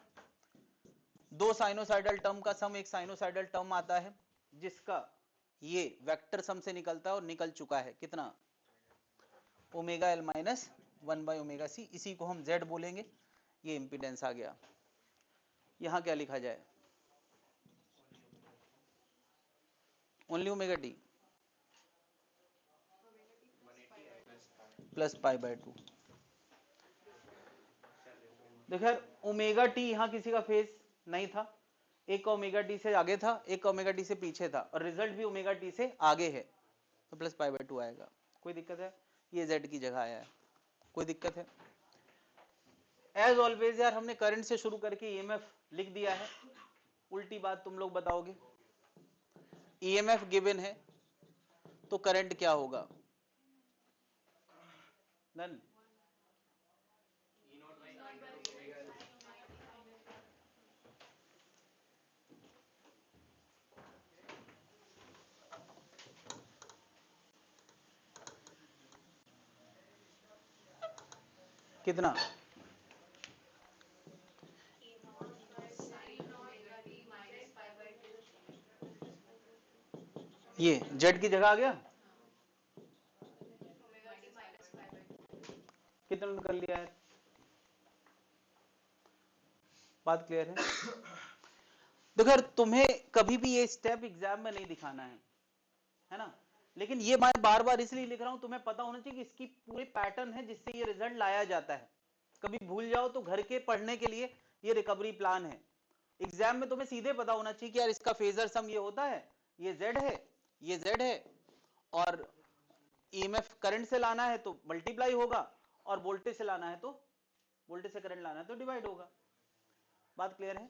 दो साइनोसाइडल टर्म का सम एक साइनोसाइडल टर्म आता है जिसका ये वेक्टर सम से निकलता है और निकल चुका है, कितना, ओमेगा एल माइनस 1/ओमेगा सी। इसी को हम Z बोलेंगे। ये इंपीडेंस आ गया। यहां क्या लिखा जाए, ओनली ओमेगा टी प्लस π/2। देखो ओमेगा टी यहां किसी का फेज नहीं था, एक का ओमेगा टी से आगे था, एक का ओमेगा टी से पीछे था, और रिजल्ट भी ओमेगा टी से आगे है, तो प्लस π/2 आएगा। कोई दिक्कत है, ये Z की जगह आया है, कोई दिक्कत है। एज ऑलवेज यार हमने करंट से शुरू करके ईएमएफ लिख दिया है, उल्टी बात तुम लोग बताओगे। ईएमएफ गिवन है तो करंट क्या होगा, डन। कितना, ये जेड की जगह आ गया, कितना कर लिया है, बात क्लियर है। देखो यार तुम्हें कभी भी ये स्टेप एग्जाम में नहीं दिखाना है ना, लेकिन ये मैं बार बार इसलिए लिख रहा हूं, तुम्हें पता होना चाहिए कि इसकी पूरी पैटर्न है जिससे ये रिजल्ट लाया जाता है। कभी भूल जाओ तो घर के पढ़ने के लिए ये रिकवरी प्लान है। एग्जाम में तुम्हें सीधे पता होना चाहिए कि यार इसका फेजर सम ये होता है, ये Z है, ये Z है, और ईएमएफ करंट से लाना है तो मल्टीप्लाई होगा, और वोल्टेज से लाना है तो वोल्टेज से करंट लाना है तो डिवाइड होगा। बात क्लियर है।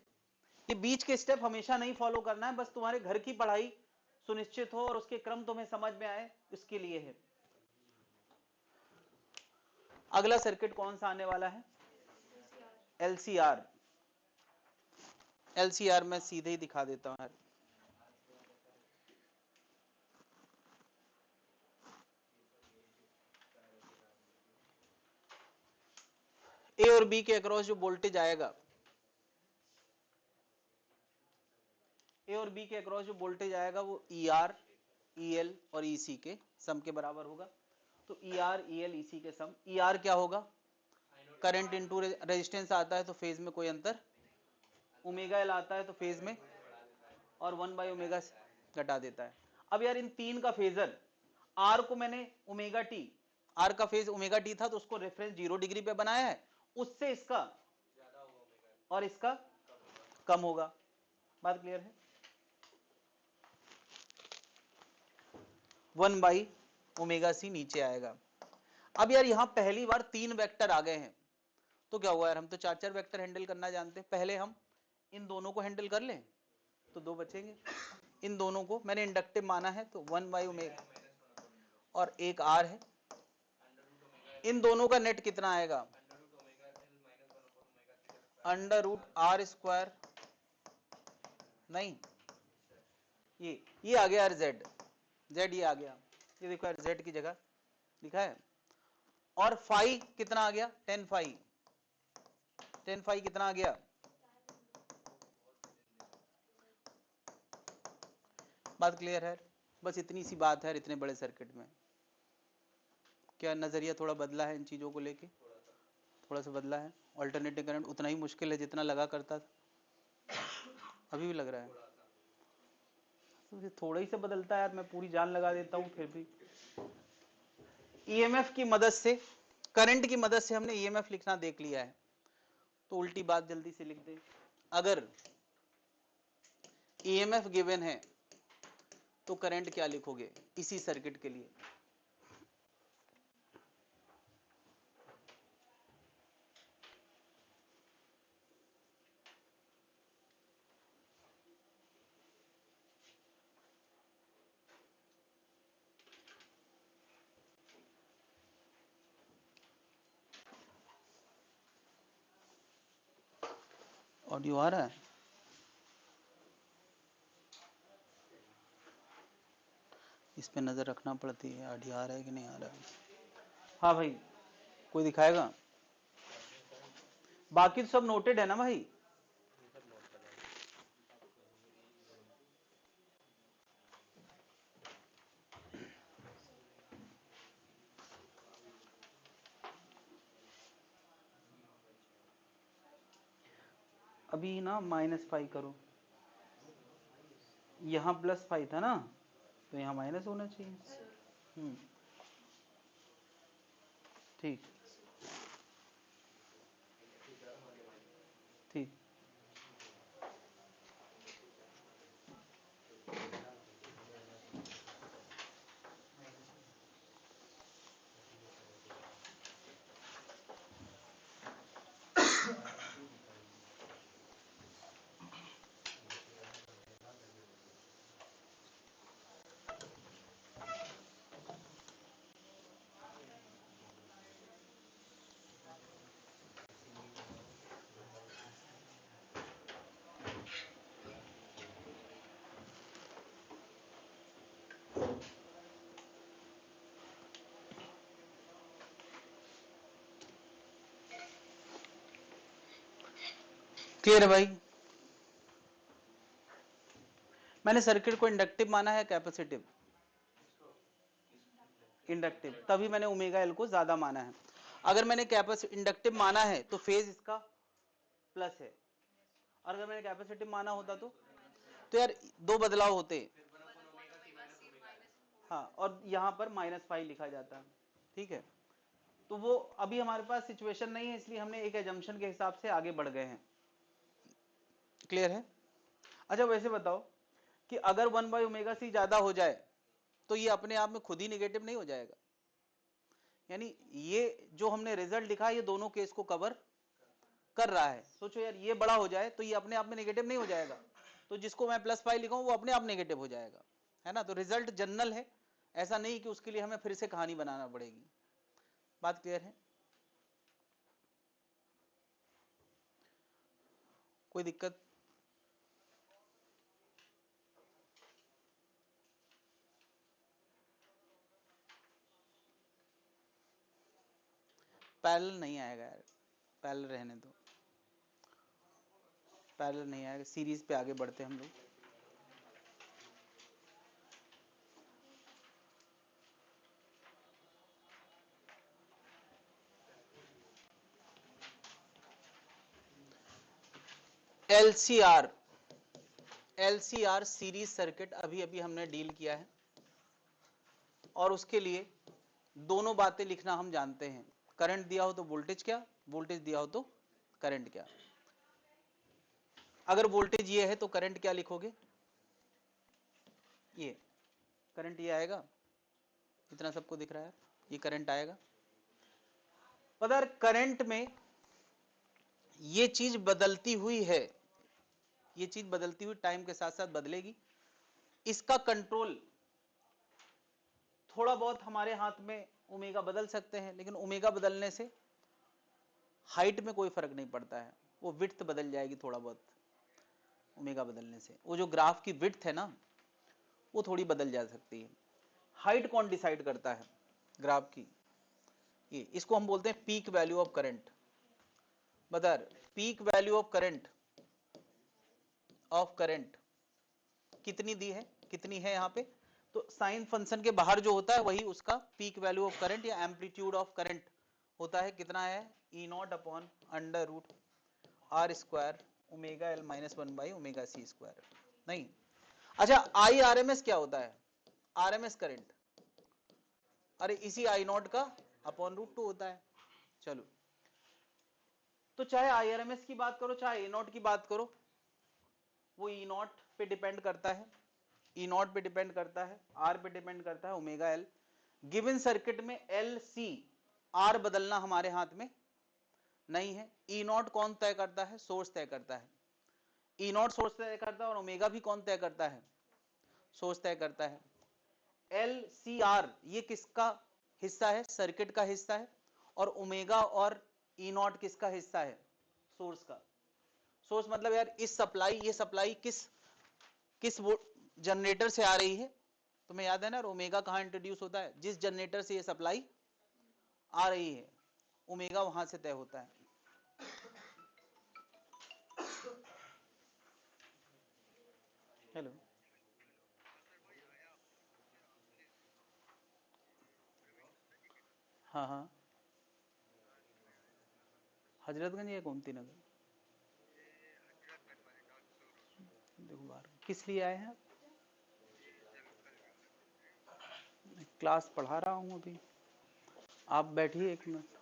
ये बीच के स्टेप हमेशा नहीं फॉलो करना है, बस तुम्हारे घर की पढ़ाई सुनिश्चित हो और उसके क्रम तुम्हें समझ में आए, इसके लिए है। अगला सर्किट कौन सा आने वाला है, LCR। LCR मैं सीधे ही दिखा देता हूं। ए और बी के अक्रॉस जो वोल्टेज आएगा, ए और बी के अक्रॉस जो वोल्टेज आएगा वो ER, EL और EC के सम के बराबर होगा। तो ER, EL, EC के सम, ER क्या होगा, करंट इनटू रेजिस्टेंस आता है तो फेज में कोई अंतर, ओमेगा एल आता है तो फेज में, और 1/ओमेगा घटा देता है। अब यार इन तीन का फेजर, आर को मैंने ओमेगा टी, आर का फेज ओमेगा टी था तो उसको रेफरेंस 0 डिग्री पे बनाया है, उससे इसका और इसका कम होगा। बात क्लियर है। 1/ओमेगा सी नीचे आएगा। अब यार यहां पहली बार 3 वेक्टर आ गए हैं, तो क्या हुआ यार, हम तो 4-4 वेक्टर हैंडल करना जानते हैं। पहले हम इन दोनों को हैंडल कर लें तो 2 बचेंगे। इन दोनों को मैंने इंडक्टिव माना है तो 1/ओमेगा और एक आर है। इन दोनों का नेट कितना आएगा, √r², नहीं ये आ गया यार जेड, जेड ये आ गया, ये देखो यार जेड की जगह लिखा है। और फाई कितना आ गया, 10 फाई, 10 फाई कितना आ गया, बात क्लियर है? बस इतनी सी बात है इतने बड़े सर्किट में। क्या नजरिया थोड़ा बदला है इन चीजों को लेके, थोड़ा सा बदला है। ऑल्टरनेटिव करंट उतना ही मुश्किल है जितना लगा करता था, अभी भी लग रहा है, तो थोड़ा ही से बदलता है यार, मैं पूरी जान लगा देता हूं फिर भी। ईएमएफ की मदद से, करंट की मदद से हमने ईएमएफ लिखना देख लिया है, तो उल्टी बात जल्दी से लिख दे। अगर ईएमएफ गिवन है तो करंट क्या लिखोगे इसी सर्किट के लिए? ऑडियो आ रहा है? इस पे नजर रखना पड़ती है, ऑडियो आ रहा है कि नहीं आ रहा है। हाँ भाई, कोई दिखाएगा? बाकी तो सब नोटेड है ना भाई? अभी ना -5 करो, यहाँ +5 था ना, तो यहाँ माइनस होना चाहिए। ठीक ठीक। क्लियर है भाई? मैंने सर्किट को इंडक्टिव माना है कैपेसिटिव? इंडक्टिव, तभी मैंने ओमेगा एल को ज्यादा माना है। अगर मैंने इंडक्टिव माना है तो फेज इसका प्लस है, और अगर मैंने कैपेसिटिव माना होता तो यार दो बदलाव होते। हाँ, और यहाँ पर -5 लिखा जाता है, ठीक है। तो वो अभी हमारे पास सिचुएशन नहीं है, इसलिए हमने एक एजम्पशन के हिसाब से आगे बढ़ गए हैं। क्लियर है? अच्छा वैसे बताओ कि अगर 1/ωc ज्यादा हो जाए तो ये अपने आप में खुद ही नेगेटिव नहीं हो जाएगा? यानी ये जो हमने रिजल्ट लिखा है ये दोनों केस को कवर कर रहा है। सोचो यार ये बड़ा हो जाए तो ये अपने आप में नेगेटिव नहीं हो जाएगा, तो जिसको मैं +5 लिखा हूं वो अपने आप नेगेटिव हो जाएगा, है ना। तो रिजल्ट जनरल है, ऐसा नहीं कि उसके लिए हमें फिर से कहानी बनाना पड़ेगी। बात क्लियर है? कोई दिक्कत? पैरेलल नहीं आएगा यार, पैरेलल रहने दो, पैरेलल नहीं आएगा, सीरीज पे आगे बढ़ते हम लोग। LCR, LCR सीरीज सर्किट अभी अभी हमने डील किया है, और उसके लिए दोनों बातें लिखना हम जानते हैं। करंट दिया हो तो वोल्टेज क्या, वोल्टेज दिया हो तो करंट क्या। अगर वोल्टेज ये है तो करंट क्या लिखोगे? ये करंट ये आएगा, इतना सबको दिख रहा है, ये करंट आएगा। पता है करंट में ये चीज बदलती हुई है, ये चीज बदलती हुई टाइम के साथ साथ बदलेगी। इसका कंट्रोल थोड़ा बहुत हमारे हाथ में, ओमेगा बदल सकते हैं, लेकिन ओमेगा बदलने से हाइट में कोई फर्क नहीं पड़ता है, वो विड्थ बदल जाएगी थोड़ा बहुत ओमेगा बदलने से। वो जो ग्राफ की विड्थ है ना, वो थोड़ी बदल जा सकती है। हाइट कौन डिसाइड करता है ग्राफ की? ये, इसको हम बोलते हैं पीक वैल्यू ऑफ करंट। बता, पीक वैल्यू ऑफ करंट कितनी दी है, कितनी है यहाँ पे? तो साइन फंक्शन के बाहर जो होता है वही उसका पीक वैल्यू ऑफ करंट या एम्पलीट्यूड ऑफ करंट होता है। कितना है? E naught upon under root R square omega L minus 1/ओमेगा c²। नहीं, अच्छा, आई आर एम एस क्या होता है? आर एम एस करंट, अरे इसी आई नॉट का अपॉन रूट 2 होता है। चलो, तो चाहे आई आर एम एस की बात करो चाहे ए नॉट की बात करो, वो ई नॉट पे डिपेंड करता है, ई नॉट पे डिपेंड करता है, आर पे डिपेंड करता है, ओमेगा एल। गिवन सर्किट में एल सी आर बदलना हमारे हाथ में नहीं है। ई नॉट कौन तय करता है? सोर्स तय करता है। ई नॉट सोर्स तय करता है और ओमेगा भी कौन तय करता है? सोर्स तय करता है। एल सी आर ये किसका हिस्सा है? सर्किट का हिस्सा है। और ओमेगा और ई नॉट किसका हिस्सा है? सोर्स का। सोर्स मतलब यार इस सप्लाई, ये सप्लाई किस किस जनरेटर से आ रही है? तुम्हें याद है ना, ओमेगा कहां इंट्रोड्यूस होता है? जिस जनरेटर से ये सप्लाई आ रही है, ओमेगा वहां से तय होता है। हेलो, हाँ हाँ, हजरतगंज या गोमती नगर? देखो बाहर किस लिए आए हैं आप? क्लास पढ़ा रहा हूँ अभी, आप बैठिए 1 मिनट।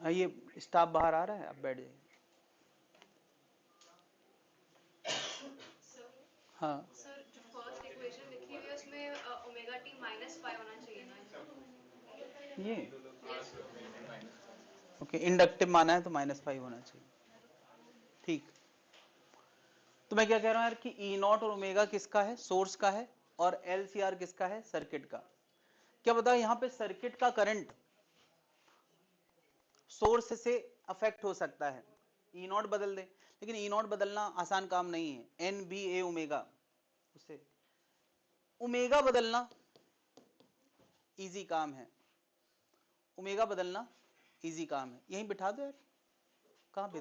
ये स्टाफ बाहर आ रहा है, आप बैठ जाइए। हाँ सर, जो फर्स्ट इक्वेशन लिखी हुई है उसमें ओमेगा टी -5 होना चाहिए ना? ये यस। ओके, इंडक्टिव माना है तो -5 होना चाहिए। ठीक, तो मैं क्या कह रहा हूं यार कि ई नॉट और ओमेगा किसका है? सोर्स का है। और एल सी आर किसका है? सर्किट का। क्या बताओ, यहां पे सर्किट का करंट सोर्स से अफेक्ट हो सकता है। ई नॉट बदल दे, लेकिन ई नॉट बदलना आसान काम नहीं है। एन बी ए ओमेगा, उससे ओमेगा बदलना इजी काम है। ओमेगा बदलना इजी काम है। यहीं बिठा दो यार, कहां पे?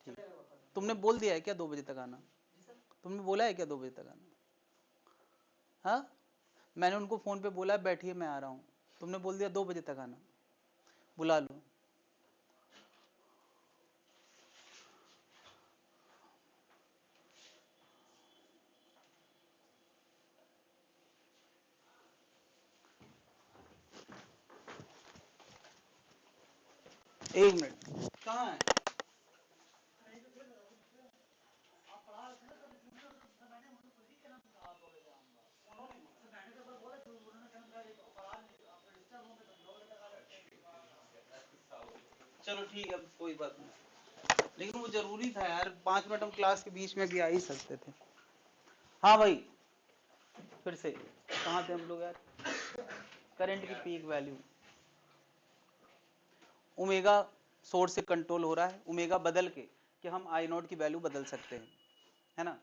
ठीक, तुमने बोल दिया है क्या 2 बजे तक आना? तुमने बोला है क्या 2 बजे तक आना? हाँ, मैंने उनको फोन पे बोला बैठिए मैं आ रहा हूं। तुमने बोल दिया 2 बजे तक आना, बुला लो। एक मिनट, कहाँ है? चलो ठीक है, कोई बात नहीं, लेकिन वो जरूरी था यार, 5 मिनट हम क्लास के बीच में भी आ ही सकते थे। हाँ भाई, फिर से कहाँ थे हम लोग यार? करंट की पीक वैल्यू, ओमेगा सोर्स से कंट्रोल हो रहा है, ओमेगा बदल के कि हम आई नॉट की वैल्यू बदल सकते हैं, है ना?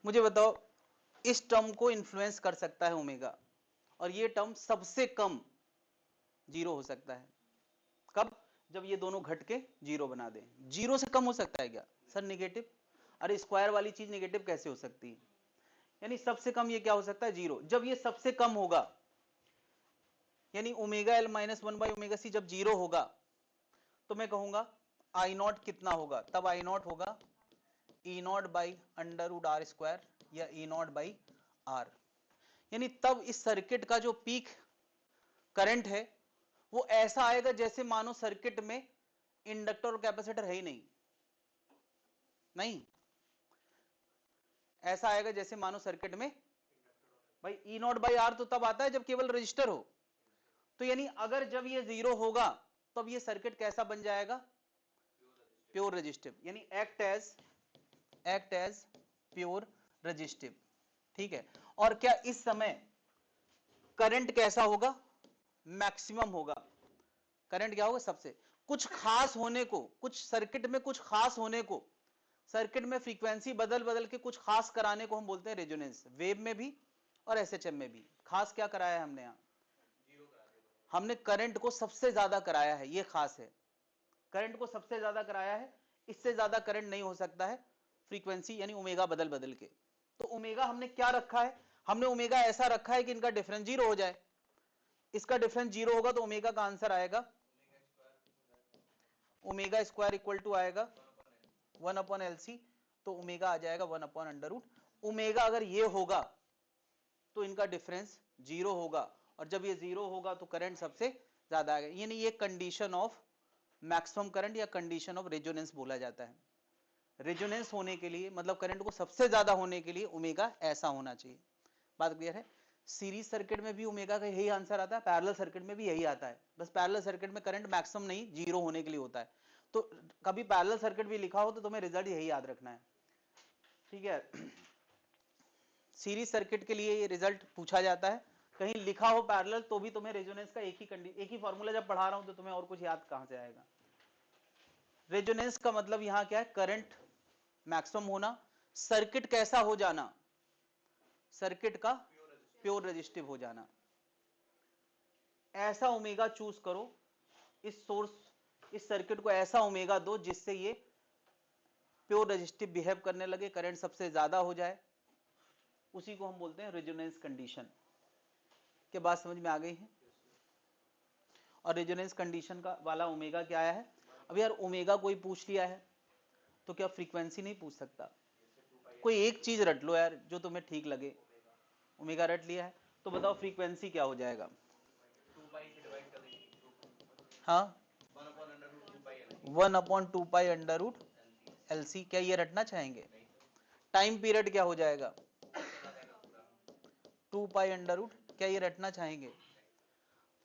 मुझे बताओ, इस टर्म को इन्फ्लुएंस कर सकता है ओमेगा, और ये टर्म सबसे कम 0 हो सकता है। कब? जब ये दोनों घट के 0 बना दें। 0 से कम हो सकता है क्या सर? नेगेटिव। अरे स्क्वायर वाली चीज नेगेटिव कैसे हो सकती है? यानी सबसे कम ये क्या हो सकता है? 0। जब ये सबसे कम होगा, यानी ओमेगा एल -1/ओमेगा c जब 0 होगा, तो मैं कहूंगा आई नॉट कितना होगा? तब आई नॉट होगा E naught by under root R square या ई नॉट बाई आर। यानी तब इस सर्किट का जो पीक करंट है वो ऐसा आएगा जैसे मानो सर्किट में इंडक्टर और कैपेसिटर है ही नहीं। नहीं, ऐसा आएगा जैसे मानो सर्किट में, भाई ई नॉट बाई आर तो तब आता है जब केवल रजिस्टर हो। तो यानी अगर जब ये 0 होगा तब ये सर्किट कैसा बन जाएगा? प्योर रेजिस्टिव, यानी एक्ट एज प्योर रेजिस्टिव। ठीक है, और क्या इस समय करंट कैसा होगा? मैक्सिमम होगा। करंट क्या होगा? सबसे कुछ खास होने को, कुछ सर्किट में कुछ खास होने को सर्किट में फ्रीक्वेंसी बदल बदल के कुछ खास कराने को हम बोलते हैं रेजोनेंस। वेव में भी और एसएचएम में भी खास क्या कराया है हमने यहाँ, हमने करंट को सबसे ज्यादा कराया है, ये खास है, करंट को सबसे ज्यादा कराया है, इससे ज्यादा करंट नहीं हो सकता है फ्रीक्वेंसी यानी ओमेगा बदल बदल के। तो ओमेगा हमने क्या रखा है, हमने ओमेगा ऐसा रखा है कि इनका डिफरेंस जीरो हो जाए, इसका डिफरेंस जीरो होगा तो ओमेगा का आंसर आएगा ओमेगा स्क्वायर इक्वल टू आएगा 1/LC, तो ओमेगा आ जाएगा 1/√। ओमेगा अगर ये होगा तो इनका डिफरेंस जीरो होगा, और जब ये जीरो होगा तो करंट सबसे ज्यादा आएगा, यानी ये कंडीशन ऑफ मैक्सिमम करंट या कंडीशन ऑफ रेजोनेंस बोला जाता है। रेजोनेंस होने के लिए मतलब करंट को सबसे ज्यादा होने के लिए ओमेगा ऐसा होना चाहिए। बात क्लियर है? सीरीज सर्किट में भी ओमेगा का यही आंसर आता है, पैरेलल सर्किट में भी यही आता है, बस पैरेलल सर्किट में करंट मैक्सिमम नहीं जीरो होने के लिए होता है। तो कभी पैरेलल सर्किट भी लिखा हो तो तुम्हें रिजल्ट यही याद रखना है, ठीक है। सीरीज सर्किट के लिए ये रिजल्ट पूछा जाता है, कहीं लिखा हो पैरेलल तो भी तुम्हें रेजोनेंस का एक ही फॉर्मूला जब पढ़ा रहा हूं तो तुम्हें और कुछ याद कहां से आएगा। रेजोनेंस का मतलब यहां क्या है, करंट मैक्सिमम होना, सर्किट कैसा हो जाना, सर्किट का प्योर रेजिस्टिव हो जाना। ऐसा ओमेगा चूज करो, इस सोर्स इस सर्किट को ऐसा ओमेगा दो जिससे ये प्योर रेजिस्टिव बिहेव करने लगे, करंट सबसे ज्यादा हो जाए, उसी को हम बोलते हैं रेजोनेंस कंडीशन। क्या बात समझ में आ गई है? और रेजोनेंस कंडीशन का वाला ओमेगा क्या आया है? अब यार ओमेगा कोई पूछ लिया है तो क्या फ्रीक्वेंसी नहीं पूछ सकता? कोई एक चीज रट लो यार जो तुम्हें ठीक लगे। ओमेगा रट लिया है तो बताओ फ्रीक्वेंसी क्या हो जाएगा? हाँ 1/2π√LC, क्या ये रटना चाहेंगे? टाइम पीरियड क्या हो जाएगा? 2π√, क्या ये रटना चाहेंगे?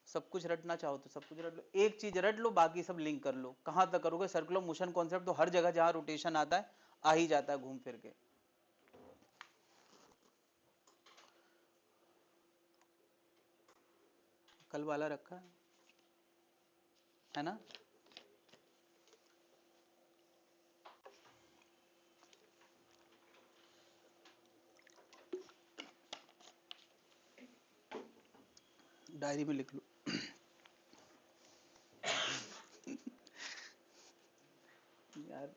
सब कुछ रटना चाहो तो सब कुछ रट लो, एक चीज रट लो बाकी सब लिंक कर लो। कहां तक करोगे? सर्कुलर मोशन कॉन्सेप्ट तो हर जगह जहां रोटेशन आता है आ ही जाता है घूम फिर के। कल वाला रखा है ना? डायरी में लिख लो। यार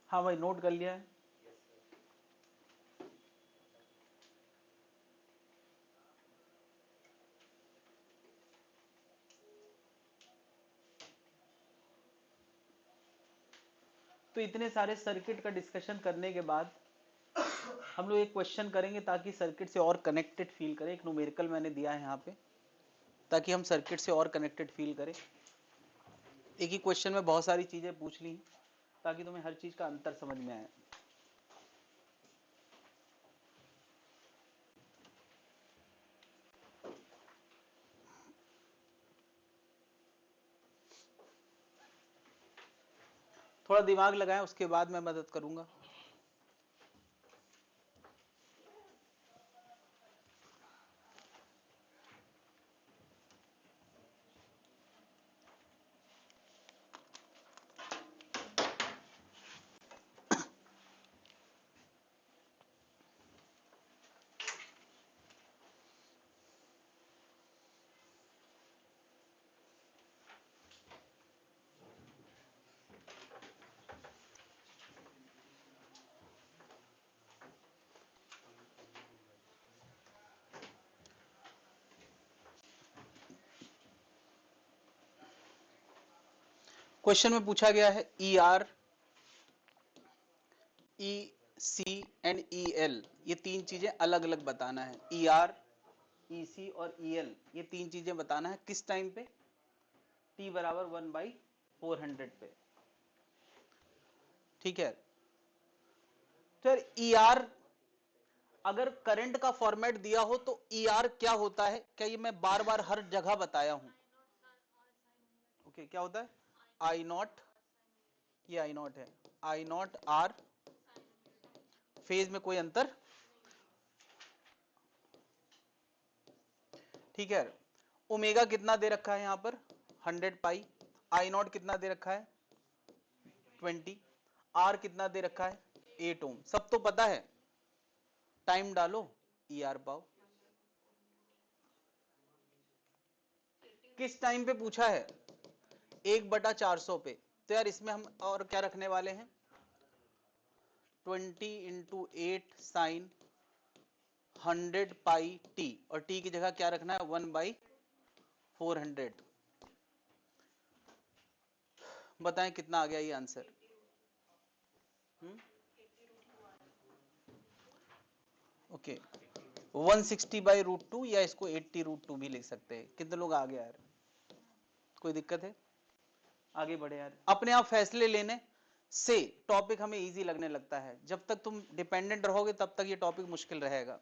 हाँ भाई नोट कर लिया है। तो इतने सारे सर्किट का डिस्कशन करने के बाद हम लोग एक क्वेश्चन करेंगे ताकि सर्किट से और कनेक्टेड फील करें। एक न्यूमेरिकल मैंने दिया है यहाँ पे ताकि हम सर्किट से और कनेक्टेड फील करें। एक ही क्वेश्चन में बहुत सारी चीजें पूछ ली ताकि तुम्हें हर चीज का अंतर समझ में आए। थोड़ा दिमाग लगाएं उसके बाद मैं मदद करूंगा। क्वेश्चन में पूछा गया है ER, EC एंड EL, ये तीन चीजें अलग अलग बताना है। ER, EC और EL ये तीन चीजें बताना है किस टाइम पे? T बराबर 1/400 पे, ठीक है। तो यार ER अगर करंट का फॉर्मेट दिया हो तो ER क्या होता है? क्या ये मैं बार बार हर जगह बताया हूं? ओके क्या होता है? I0, ये I0 है, I0 R, फेज में कोई अंतर, ठीक है। ओमेगा कितना दे रखा है यहां पर? 100 पाई, आई नॉट कितना दे रखा है 20, आर कितना दे रखा है 8 ओम, सब तो पता है, टाइम डालो ई आर पाओ। किस टाइम पे पूछा है 1/400 पे, तो यार इसमें हम और क्या रखने वाले हैं 20 × 8 साइन 100 पाई टी, और टी की जगह क्या रखना है 1/400। बताएं कितना आ गया ये आंसर। ओके 160/√2 या इसको 80√2 भी लिख सकते हैं। कितने लोग आ गए यार, कोई दिक्कत है, आगे बढ़े यार। अपने आप फैसले लेने से टॉपिक हमें इजी लगने लगता है, जब तक तुम डिपेंडेंट रहोगे तब तक ये टॉपिक मुश्किल रहेगा।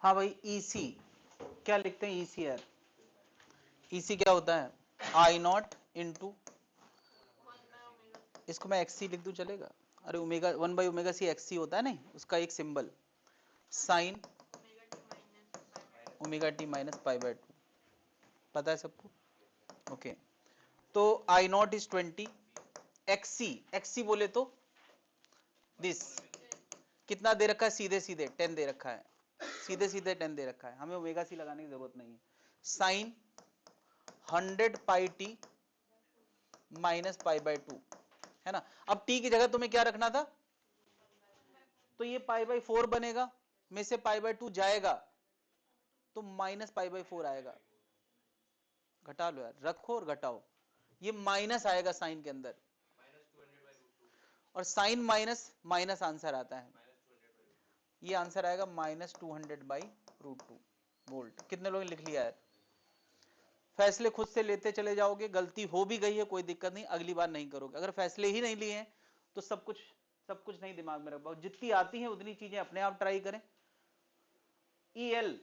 हाँ भाई ईसी क्या लिखते हैं ईसी यार, ईसी क्या होता है आई नॉट इंटू, इसको मैं एक्सी लिख दूं चलेगा, अरे ओमेगा 1/ω/c एक्सी होता है नहीं, उसका एक सिंबल साइन ω t-π/2, पता है सबको। ओके तो आई नॉट इज 20, एक्सी एक्सी बोले तो दिस कितना दे रखा है, सीधे सीधे 10 दे रखा है, सीधे सीधे 10 दे रखा है, हमें ओमेगा सी लगाने की जरूरत नहीं है। साइन 100 पाई टी माइनस π/2 है ना। अब टी की जगह तुम्हें क्या रखना था, तो ये π/4 बनेगा, में से π/2 जाएगा तो माइनस π/4 आएगा, घटा लो यार, रखो और घटाओ, ये माइनस आएगा साइन के अंदर, और साइन माइनस माइनस आंसर आता है, ये आंसर आएगा -200/√2 वोल्ट। कितने लोगों ने लिख लिया है। फैसले खुद से लेते चले जाओगे, गलती हो भी गई है कोई दिक्कत नहीं, अगली बार नहीं करोगे। अगर फैसले ही नहीं लिए हैं तो सब कुछ नहीं दिमाग में रख पाओ, जितनी आती हैं उतनी चीजें अपने आप ट्राई करें। EL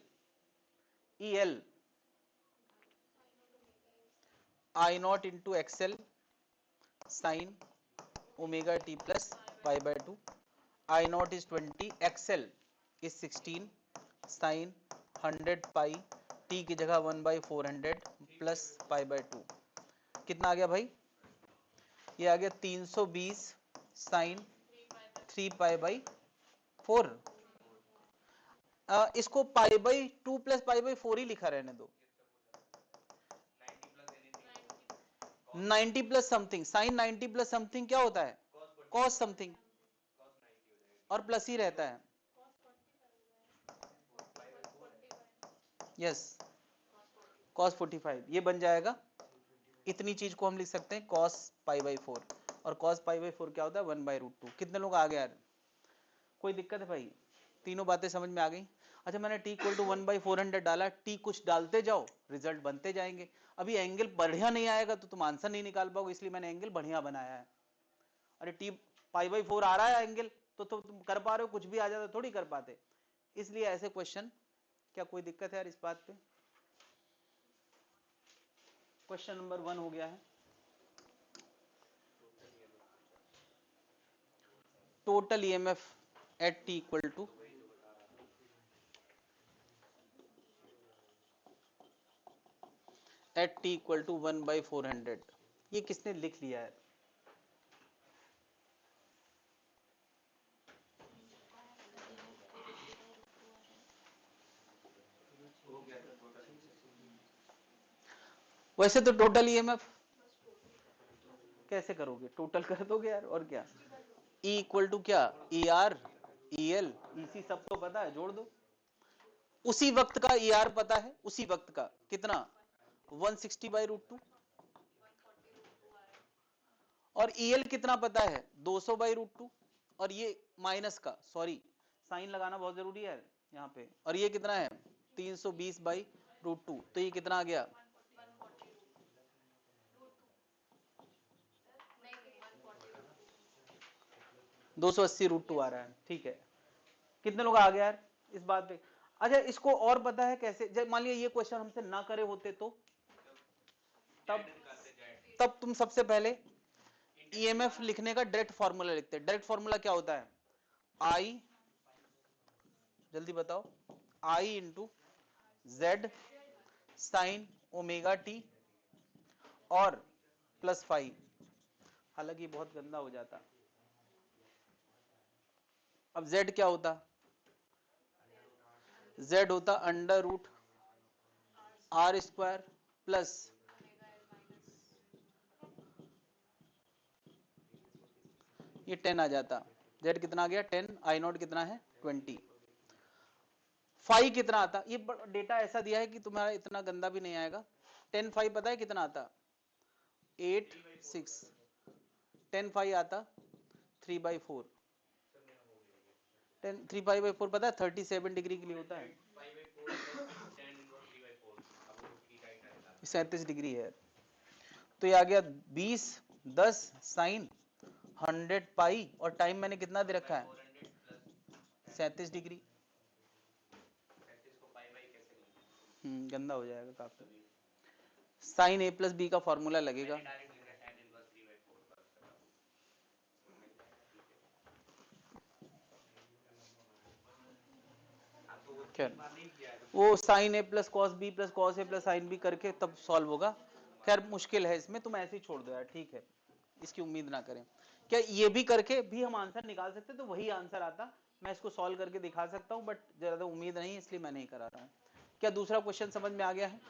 I naught into XL sine ω/t plus π/2, I naught is 20, XL is 16 sine 100 pi, T की जगह 1/400 प्लस π/2, कितना आ गया भाई, ये आ गया 320 साइन 3π/4। इसको π/2 प्लस π/4 ही लिखा रहने दो, 90 plus something, sine 90 plus something क्या होता है कॉस समथिंग, और प्लस ही रहता है। यस कॉस 45 ये बन जाएगा, इतनी चीज को हम लिख सकते हैं कॉस π/4, और कॉस π/4 क्या होता है 1/√2। कितने लोग आ गए यार, कोई दिक्कत है भाई, तीनों बातें समझ में आ गई। अच्छा मैंने t = 1/400 डाला, t कुछ डालते जाओ रिजल्ट बनते जाएंगे। अभी एंगल बढ़िया नहीं आएगा तो तुम आंसर नहीं निकाल पाओगे, इसलिए मैंने एंगल बढ़िया बनाया है। अरे t π/4 आ रहा है एंगल तो तुम कर पा रहे हो, कुछ भी आ जाता थोड़ी कर पाते, इसलिए ऐसे क्वेश्चन। क्या कोई दिक्कत है यार इस बात पे। क्वेश्चन नंबर 1 हो गया है। Total EMF at t equal to at t equal to 1/400, ये किसने लिख लिया है। वैसे तो टोटल ईएमएफ कैसे करोगे, टोटल कर दोगे यार, और क्या। E इक्वल टू क्या, E R E L E सी सब तो पता है, जोड़ दो। उसी वक्त का ई आर पता है, उसी वक्त का कितना 160/√2, और ई एल कितना पता है 200/√2, और ये माइनस का, सॉरी साइन लगाना बहुत जरूरी है यहाँ पे, और ये कितना है 320/√2, तो ये कितना आ गया 280/√2 आ रहा है। ठीक है, कितने लोग आ गए यार इस बात पे। अच्छा, इसको और पता है कैसे, जब मान लिया ये क्वेश्चन हमसे ना करे होते तो तब तुम सबसे पहले ईएमएफ लिखने का डायरेक्ट फॉर्मूला लिखते। डायरेक्ट फॉर्मूला क्या होता है, आई, जल्दी बताओ, I into Z sine omega T और प्लस फाइव। हालांकि बहुत गंदा हो जाता। अब z क्या होता, z होता √r² प्लस ये 10 आ जाता। z कितना आ गया 10, आई नॉट कितना है 20, फाइव कितना आता, ये डेटा ऐसा दिया है कि तुम्हारा इतना गंदा भी नहीं आएगा। 10 5 पता है कितना आता, 8 6, 10 5 आता 3/4, 10 3/4 पता है 37 डिग्री के लिए होता है, 37 डिग्री है। तो ये आ गया 20 10 साइन 100 पाई, और टाइम मैंने कितना दे रखा है 37 डिग्री। गंदा हो जाएगा काफी। साइन a प्लस बी का फॉर्मूला लगेगा, खैर वो sine a plus cos B plus cos a plus sine B करके तब सॉल्व होगा। खैर मुश्किल है इसमें, तुम ऐसे ही छोड़ दो यार, ठीक है, इसकी उम्मीद ना करें। क्या ये भी करके भी हम आंसर निकाल सकते, तो वही आंसर आता, मैं इसको सॉल्व करके दिखा सकता हूं, बट ज्यादा उम्मीद नहीं, इसलिए मैं नहीं करा रहा हूं। क्या दूसरा क्वेश्चन समझ में आ गया है।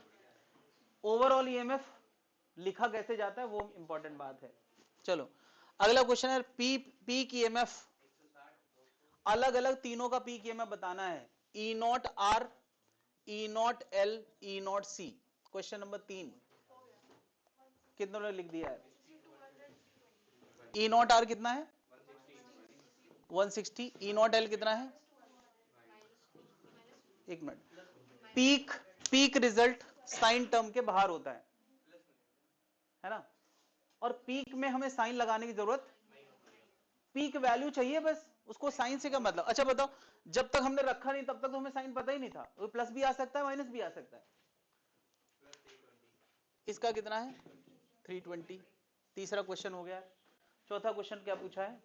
ओवरऑल ईएमएफ लिखा कैसे जाता है वो इंपॉर्टेंट बात है। चलो अगला क्वेश्चन है, पीक ईएमएफ, अलग अलग तीनों का पीक ईएमएफ बताना है, E naught R, E naught L, E naught C. Question number 3 कितनों ने लिख दिया है। ई नॉट आर कितना है 160, ई नॉट एल कितना है, एक minute, peak result sine term के बाहर होता है ना, और पीक में हमें साइन लगाने की जरूरत, पीक वैल्यू चाहिए बस, उसको साइन से क्या मतलब। अच्छा बताओ, जब तक हमने रखा नहीं तब तक तो हमें साइन पता ही नहीं था, वो प्लस भी आ सकता है माइनस भी आ सकता है। इसका कितना है 320। तीसरा क्वेश्चन हो गया। चौथा क्वेश्चन क्या पूछा है,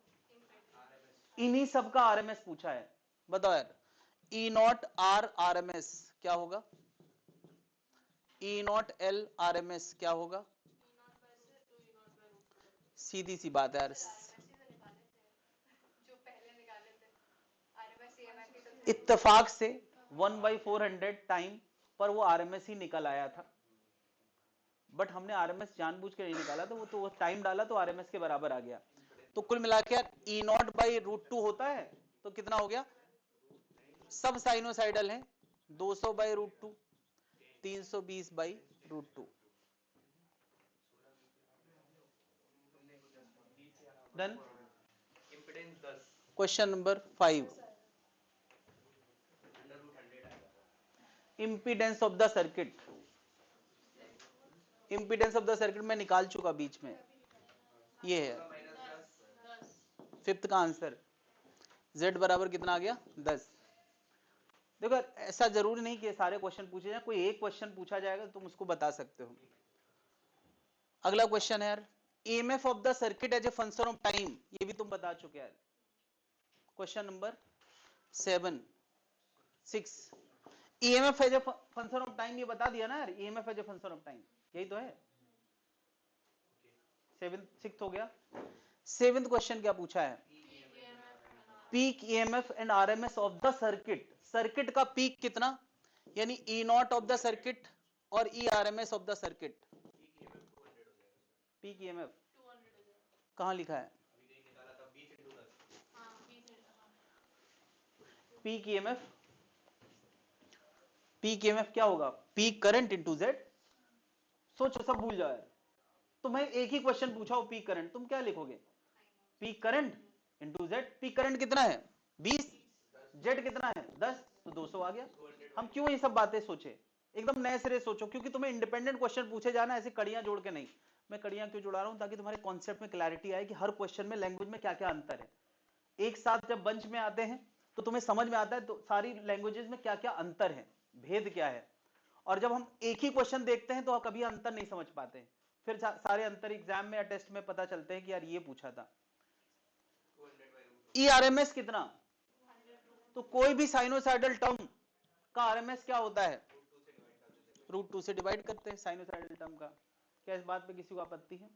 इन्हीं सबका आरएमएस पूछा है। बताओ यार, ई नॉट आर आरएमएस क्या होगा, ई नॉट एल आरएमएस क्या होगा, सीधी सी बात है यार, इत्तेफाक से 1/400 टाइम पर वो आरएमएस ही निकल आया था, बट हमने आरएमएस जानबूझ के नहीं निकाला, तो वो टाइम डाला तो आरएमएस के बराबर आ गया। तो कुल मिलाकर ई नॉट √2 होता है, तो कितना हो गया, सब साइनोसाइडल है 200/√2, 320/√2। Done. Question number 5, impedance of the circuit. Impedance of the circuit में निकाल चुका बीच में, ये है फिफ्थ का आंसर, z बराबर कितना आ गया 10। देखो ऐसा जरूरी नहीं कि सारे क्वेश्चन पूछे जाए, कोई एक क्वेश्चन पूछा जाएगा तो तुम उसको बता सकते हो। अगला क्वेश्चन है यार, EMF of the circuit as a function of time, ये भी तुम बता चुके हैं। Question number 6, EMF as a function of time, ये बता दिया ना यार, EMF as a function of time, यही तो है। 6th हो गया। 7th क्वेश्चन क्या पूछा है, peak EMF and RMS of the circuit, circuit का पीक कितना, यानी E naught of the circuit और E RMS of the circuit. Peak EMF कहाँ लिखा है? पीक ईएमएफ, पीक ईएमएफ क्या होगा? Peak current into Z. सोचो, सब भूल जाओ यार। तुम्हें एक ही क्वेश्चन पूछा हो पीक करंट, तुम क्या लिखोगे? Peak current into Z. Peak current कितना है? 20। जेड कितना है? 10। तो 200 आ गया। हम क्यों ये सब बातें सोचे? एकदम नए सिरे सोचो, क्योंकि तुम्हें इंडिपेंडेंट क्वेश्चन पूछे जाना, ऐसे कड़ियां जोड़ के नहीं। मैं कड़ियां क्यों जोड़ा रहा हूं? ताकि तुम्हारे कॉन्सेप्ट में क्लैरिटी आए कि हर क्वेश्चन में लैंग्वेज में क्या क्या अंतर है। एक साथ जब बंच में आते हैं तो तुम्हें समझ में आता है तो सारी लैंग्वेजेस में क्या क्या अंतर है, भेद क्या है। और जब हम एक ही क्वेश्चन देखते हैं तो कभी अंतर नहीं समझ पाते, फिर सारे अंतर एग्जाम में या टेस्ट में पता चलते हैं कि यार ये पूछा था। ईआरएमएस कितना? तो कोई भी साइनोसाइडल टर्म का आरएमएस क्या होता है? √2 से डिवाइड करते हैं साइनोसाइडल टर्म का। क्या इस बात पे किसी को आपत्ति है?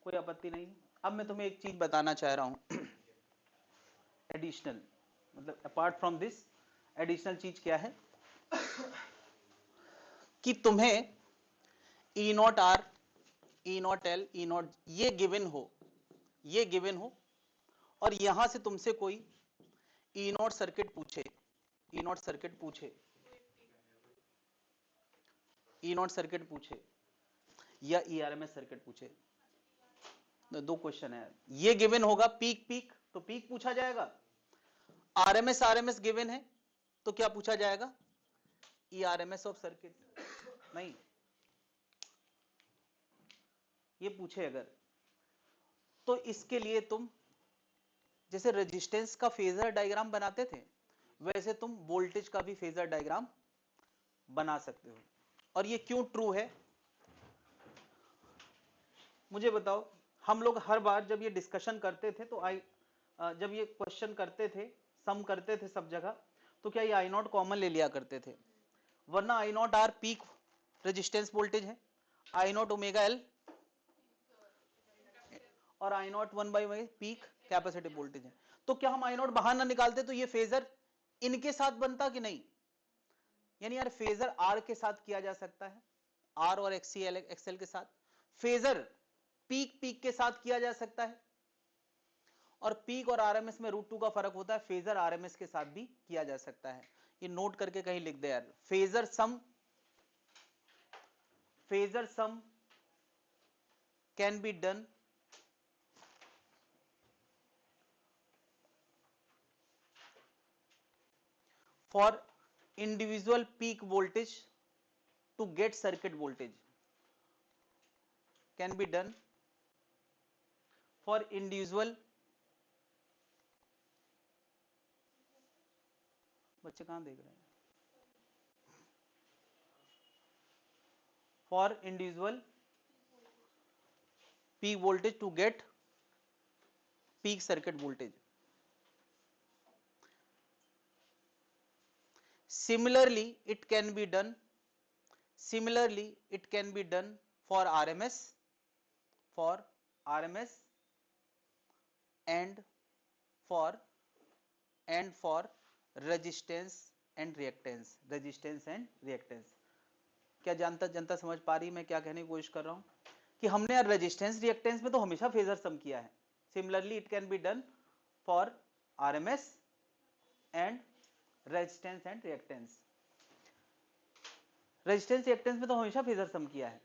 कोई आपत्ति नहीं। अब मैं तुम्हें एक चीज बताना चाह रहा हूं एडिशनल, मतलब अपार्ट फ्रॉम दिस एडिशनल चीज क्या है कि तुम्हें E naught R, E naught L, E naught ये गिवन हो, ये गिवन हो, और यहां से तुमसे कोई ई नॉट सर्किट पूछे, ई नॉट सर्किट पूछे, ई नॉट सर्किट पूछे या ईआरएमएस सर्किट पूछे। दो क्वेश्चन है। ये गिवन होगा पीक पीक, तो पीक पूछा जाएगा। आरएमएस आरएमएस गिवन है तो क्या पूछा जाएगा? ईआरएमएस ऑफ सर्किट। नहीं, ये पूछे अगर तो इसके लिए तुम जैसे रेजिस्टेंस का फेजर डायग्राम बनाते थे वैसे तुम वोल्टेज का भी फेजर डायग्राम बना सकते हो। और ये क्यों ट्रू है मुझे बताओ। हम लोग हर बार जब ये डिस्कशन करते थे तो जब ये क्वेश्चन करते थे, सम करते थे सब जगह, तो क्या ये आई नॉट कॉमन ले लिया करते थे? वरना I naught R peak resistance voltage है, आई नॉट ओमेगा एल और I naught 1/y peak capacitive voltage है। तो क्या हम आई नॉट बाहर ना निकालते तो ये फेजर इनके साथ बनता कि नहीं? यानी यार फेजर आर के साथ किया जा सकता है, आर और एक्सीएल एक्सएल के साथ। फेजर पीक पीक के साथ किया जा सकता है, और पीक और आरएमएस में √2 का फर्क होता है। फेजर आरएमएस के साथ भी किया जा सकता है। ये नोट करके कहीं लिख दे यार। Phasor sum can be done for individual peak voltage to get circuit voltage, can be done for individual, बच्चे कहां देख रहे हैं? for individual peak voltage to get peak circuit voltage. Similarly it can be done for RMS, and for resistance and reactance, क्या जनता समझ पा रही मैं क्या कहने की कोशिश कर रहा हूं? कि हमने यार रेजिस्टेंस रिएक्टेंस में तो हमेशा फेजर सम किया है। Similarly it can be done for RMS and resistance and reactance. Resistance reactance में तो हमेशा फेजर सम किया है,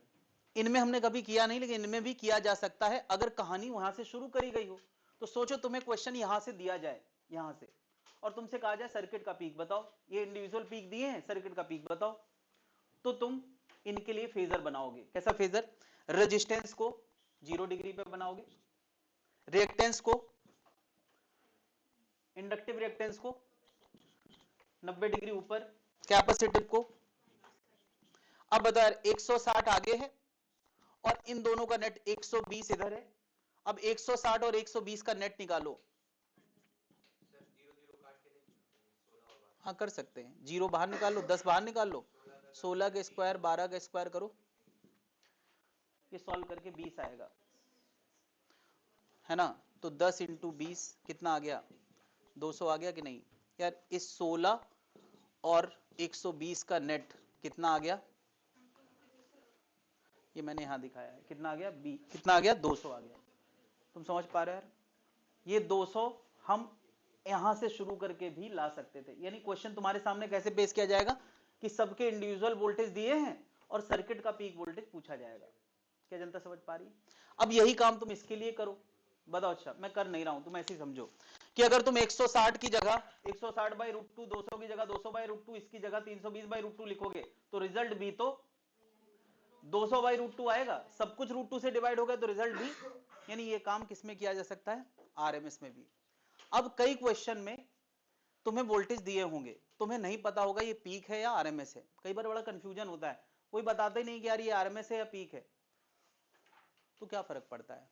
इनमें हमने कभी किया नहीं, लेकिन इनमें भी किया जा सकता है अगर कहानी वहां से शुरू करी गई हो। तो सोचो तुम्हें क्वेश्चन यहां से दिया जाए, यहां से, और तुमसे कहा जाए सर्किट का पीक बताओ, ये इंडिविजुअल पीक दिए हैं, सर्किट का पीक बताओ, तो तुम इनके लिए फेजर बनाओगे। कैसा फेजर? रेजिस्टेंस को 0 डिग्री पे बनाओगे, रिएक्टेंस को, इंडक्टिव रिएक्टेंस को 90 डिग्री ऊपर, कैपेसिटिव को। अब बताओ 160 आगे है और इन दोनों का नेट 120 इधर है। अब 160 और 120 का नेट निकालो। हाँ कर सकते हैं, 0 बाहर निकाल लो, 10 बाहर निकाल लो, 16 का स्क्वायर 12 का स्क्वायर करो, ये सॉल्व करके 20 आएगा, है ना? तो 10 इंटू 20 कितना आ गया? 200 आ गया कि नहीं? यार इस 16 और 120 का नेट कितना आ गया? ये मैंने यहां दिखाया है, कितना आ गया बी, कितना आ गया 200 आ गया। तुम समझ पा रहे हो यार? ये 200 हम यहां से शुरू करके भी ला सकते थे। यानी क्वेश्चन तुम्हारे सामने कैसे पेश किया जाएगा कि सबके इंडिविजुअल वोल्टेज दिए हैं और सर्किट का पीक वोल्टेज पूछा जाएगा। क्या जनता समझ पा रही है? अब यही काम तुम इसके लिए करो। बताओ। अच्छा मैं कर नहीं रहा हूं, तुम ऐसे ही समझो कि अगर तुम 160 की जगह 160/√2, 200 की जगह 200/√2, इसकी जगह 320/√2 लिखोगे तो रिजल्ट भी तो 200/√2 आएगा। सब कुछ √2 से डिवाइड हो गया तो रिजल्ट भी, यानी ये काम किसमें किया जा सकता है? आरएमएस में भी। अब कई क्वेश्चन में तुम्हें वोल्टेज दिए होंगे, तुम्हें नहीं पता होगा ये पीक है या आरएमएस है। कई बार बड़ा कंफ्यूजन होता है, कोई बताता ही नहीं कि यार ये आरएमएस है या पीक है। तो क्या फर्क पड़ता है?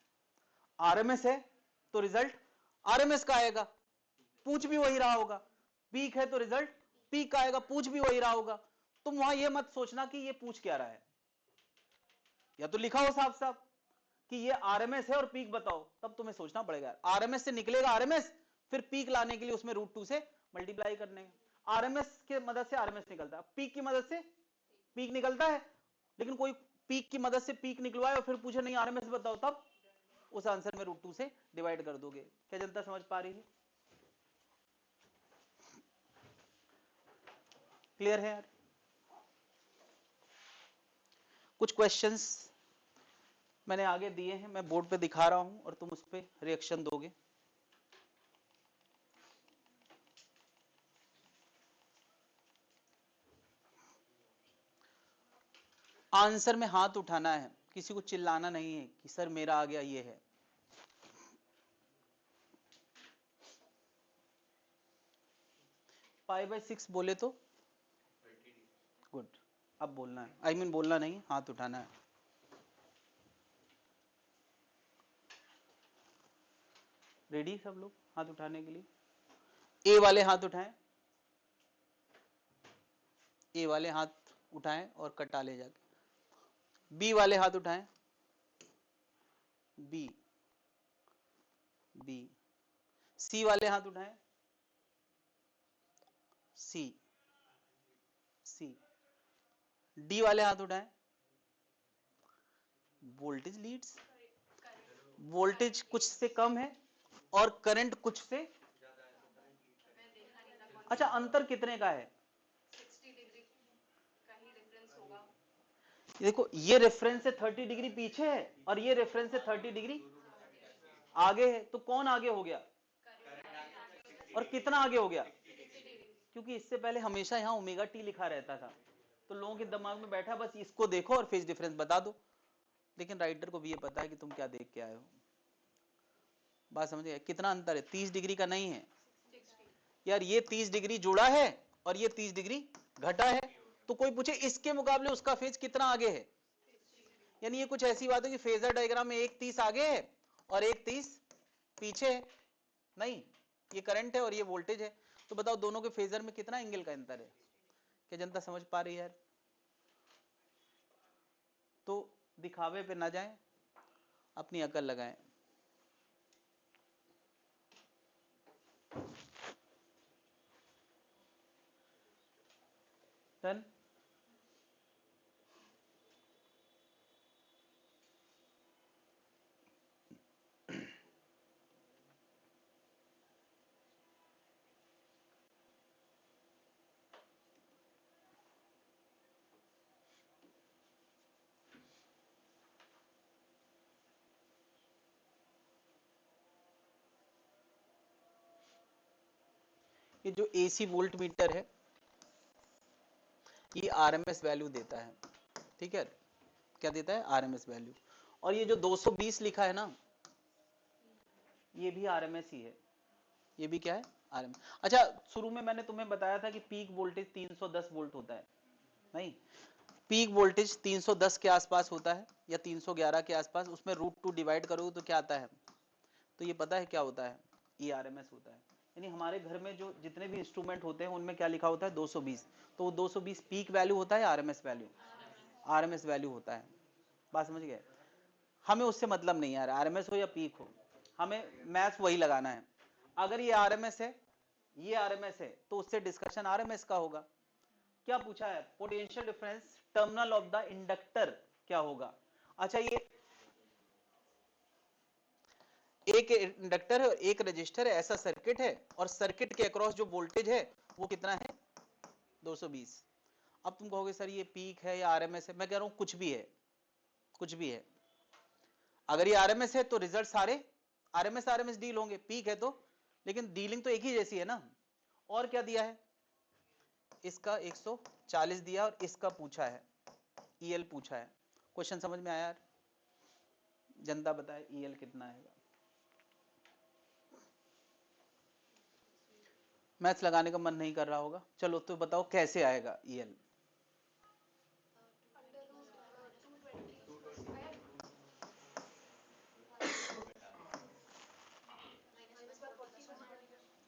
आरएमएस है तो रिजल्ट आरएमएस का आएगा, पूछ भी वही रहा होगा। पीक है तो रिजल्ट पीक का आएगा, पूछ भी वही रहा होगा। तुम वहां ये मत सोचना कि ये पूछ क्या रहा है, या तो लिखा हो साफ साफ कि ये आरएमएस है और पीक बताओ, तब तुम्हें सोचना पड़ेगा। आरएमएस से निकलेगा आरएमएस, फिर पीक लाने के लिए उसमें √2 से मल्टीप्लाई करने। आरएमएस की मदद से आरएमएस निकलता है, पीक की मदद से पीक निकलता है। लेकिन कोई पीक की मदद से पीक निकलवाए और फिर पूछे नहीं आरएमएस बताओ, तब उस आंसर में √2 से डिवाइड कर दोगे। क्या जनता समझ पा रही है? क्लियर है यार? कुछ क्वेश्चंस मैंने आगे दिए हैं, मैं बोर्ड पे दिखा रहा हूं और तुम उस पे रिएक्शन दोगे। आंसर में हाथ उठाना है, किसी को चिल्लाना नहीं है कि सर मेरा आ गया ये है। π/6 बोले तो गुड। अब बोलना है, आई मीन बोलना नहीं, हाथ उठाना है। रेडी सब लोग हाथ उठाने के लिए? ए वाले हाथ उठाएं, ए वाले हाथ उठाएं और कटा ले जाके। बी वाले हाथ उठाएं, बी बी। सी वाले हाथ उठाएं, सी सी। डी वाले हाथ उठाएं। वोल्टेज लीड्स, वोल्टेज कुछ से कम है और करंट कुछ से, अच्छा अंतर कितने का है? 60 डिग्री का ही डिफरेंस होगा। देखो ये रेफरेंस से 30 डिग्री पीछे है और ये रेफरेंस से 30 डिग्री आगे है, तो कौन आगे हो गया और कितना आगे हो गया? क्योंकि इससे पहले हमेशा यहां ओमेगा टी लिखा रहता था, तो लोगों के दिमाग में बैठा बस इसको देखो और फेज डिफरेंस बता दो। लेकिन राइटर को भी ये पता है कि तुम क्या देख के आए हो। बात समझ गए? कितना अंतर है? 30 डिग्री का नहीं है यार, ये 30 डिग्री जुड़ा है और ये 30 डिग्री घटा है। तो कोई पूछे इसके मुकाबले उसका फेज कितना आगे है, यानी ये कुछ ऐसी बात है कि फेजर डायग्राम में एक 30 आगे है और एक 30 पीछे है। नहीं, ये करंट है और ये वोल्टेज है। तो बताओ दोनों के फेजर में कितना एंगल का अंतर है? क्या जनता समझ पा रही है यार? तो दिखावे पे ना जाएं, अपनी अकल लगाएं। डन? ये जो एसी वोल्ट मीटर है ये आरएमएस वैल्यू देता है, ठीक है? क्या देता है? RMS value. और ये जो 220 लिखा है ना, ये भी आरएमएस ही है। ये भी क्या है? आरएमएस। अच्छा शुरू में मैंने तुम्हें बताया था कि पीक वोल्टेज 310 वोल्ट होता है। नहीं, पीक वोल्टेज 310 के आसपास होता है या 311 के आसपास। उसमें √2 डिवाइड करोगे तो क्या आता है? तो ये पता है क्या होता है? ये आरएमएस होता है। यानी हमारे घर में जो जितने भी इंस्ट्रूमेंट होते हैं उनमें क्या लिखा होता है? 220। तो वो 220 पीक वैल्यू होता है या आरएमएस वैल्यू? आरएमएस वैल्यू होता है। बात समझ गए? हमें उससे मतलब नहीं है आरएमएस हो या पीक हो, हमें मैथ वही लगाना है। अगर ये आरएमएस है, ये आरएमएस है, तो उससे डिस्कशन आरएमएस का होगा। क्या पूछा है? Potential difference terminal of the inductor क्या होगा? अच्छा, ये एक इंडक्टर है और एक रजिस्टर है, ऐसा सर्किट है, और सर्किट के अक्रॉस जो वोल्टेज है वो कितना है 220। अब तुम कहोगे सर ये पीक है या आरएमएस है, मैं कह रहा हूं कुछ भी है, कुछ भी है। अगर ये आरएमएस है तो रिजल्ट सारे आरएमएस आरएमएस डील होंगे, पीक है तो, लेकिन डीलिंग तो एक ही जैसी है ना। और क्या दिया है, इसका 140 दिया और इसका पूछा है, ईएल पूछा है। क्वेश्चन समझ में आया यार? जनता बताए ईएल कितना आएगा? मैथ्स लगाने का मन नहीं कर रहा होगा, चलो तो बताओ कैसे आएगा ईएल?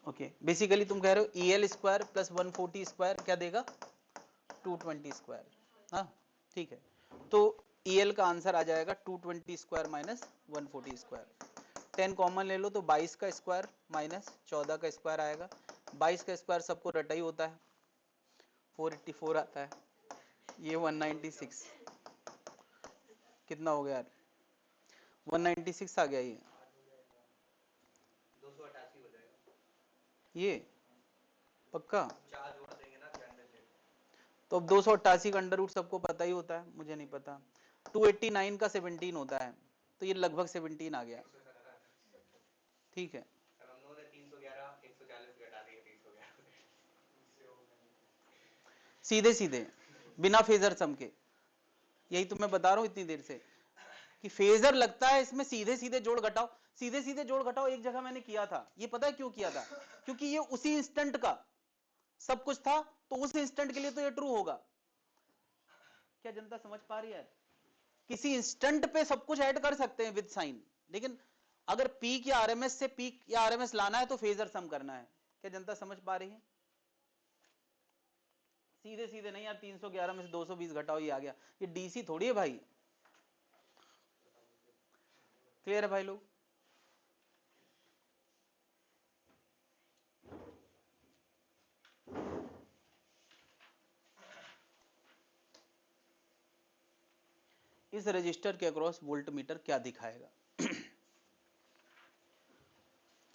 ओके, बेसिकली तुम कह रहे हो ईएल स्क्वायर प्लस 140 स्क्वायर क्या देगा 220 स्क्वायर। हाँ ठीक है, तो ईएल का आंसर आ जाएगा 220 स्क्वायर माइनस 140 स्क्वायर। 10 कॉमन ले लो तो 22 का स्क्वायर माइनस 14 का स्क्वायर आएगा। 22 का स्क्वायर सबको रटा ही होता है, 484 आता है, ये 196 कितना हो गया यार, 196 आ गया ये 288 हो जाएगा। ये पक्का? 4 जोड़ देंगे ना ध्यान से। तो अब 288 का अंडर रूट सबको पता ही होता है, मुझे नहीं पता। 289 का 17 होता है, तो ये लगभग 17 आ गया। ठीक है, सर हम लोगों ने 311 140 घटा दिए 311 सीधे सीधे बिना फेजर सम के, यही तो मैं बता रहा हूं इतनी देर से कि फेजर लगता है इसमें, सीधे सीधे जोड़ घटाओ, सीधे सीधे जोड़ घटाओ। एक जगह मैंने किया था, ये पता है क्यों किया था? क्योंकि ये उसी इंस्टेंट का सब कुछ था, तो उस इंस्टेंट के लिए तो ये ट्रू होगा। क्या जनता समझ पा रही है? किसी इंस्टेंट पे सब कुछ ऐड कर सकते हैं विद साइन, लेकिन अगर पीक या आरएमएस से पीक या आरएमएस लाना है तो फेजर सम करना है। क्या जनता समझ पा रही है? सीधे सीधे नहीं यार, 311 में से 220 घटाओ ये आ गया, ये डीसी थोड़ी है भाई। क्लियर है भाई लोग? इस रजिस्टर के अक्रॉस वोल्ट मीटर क्या दिखाएगा?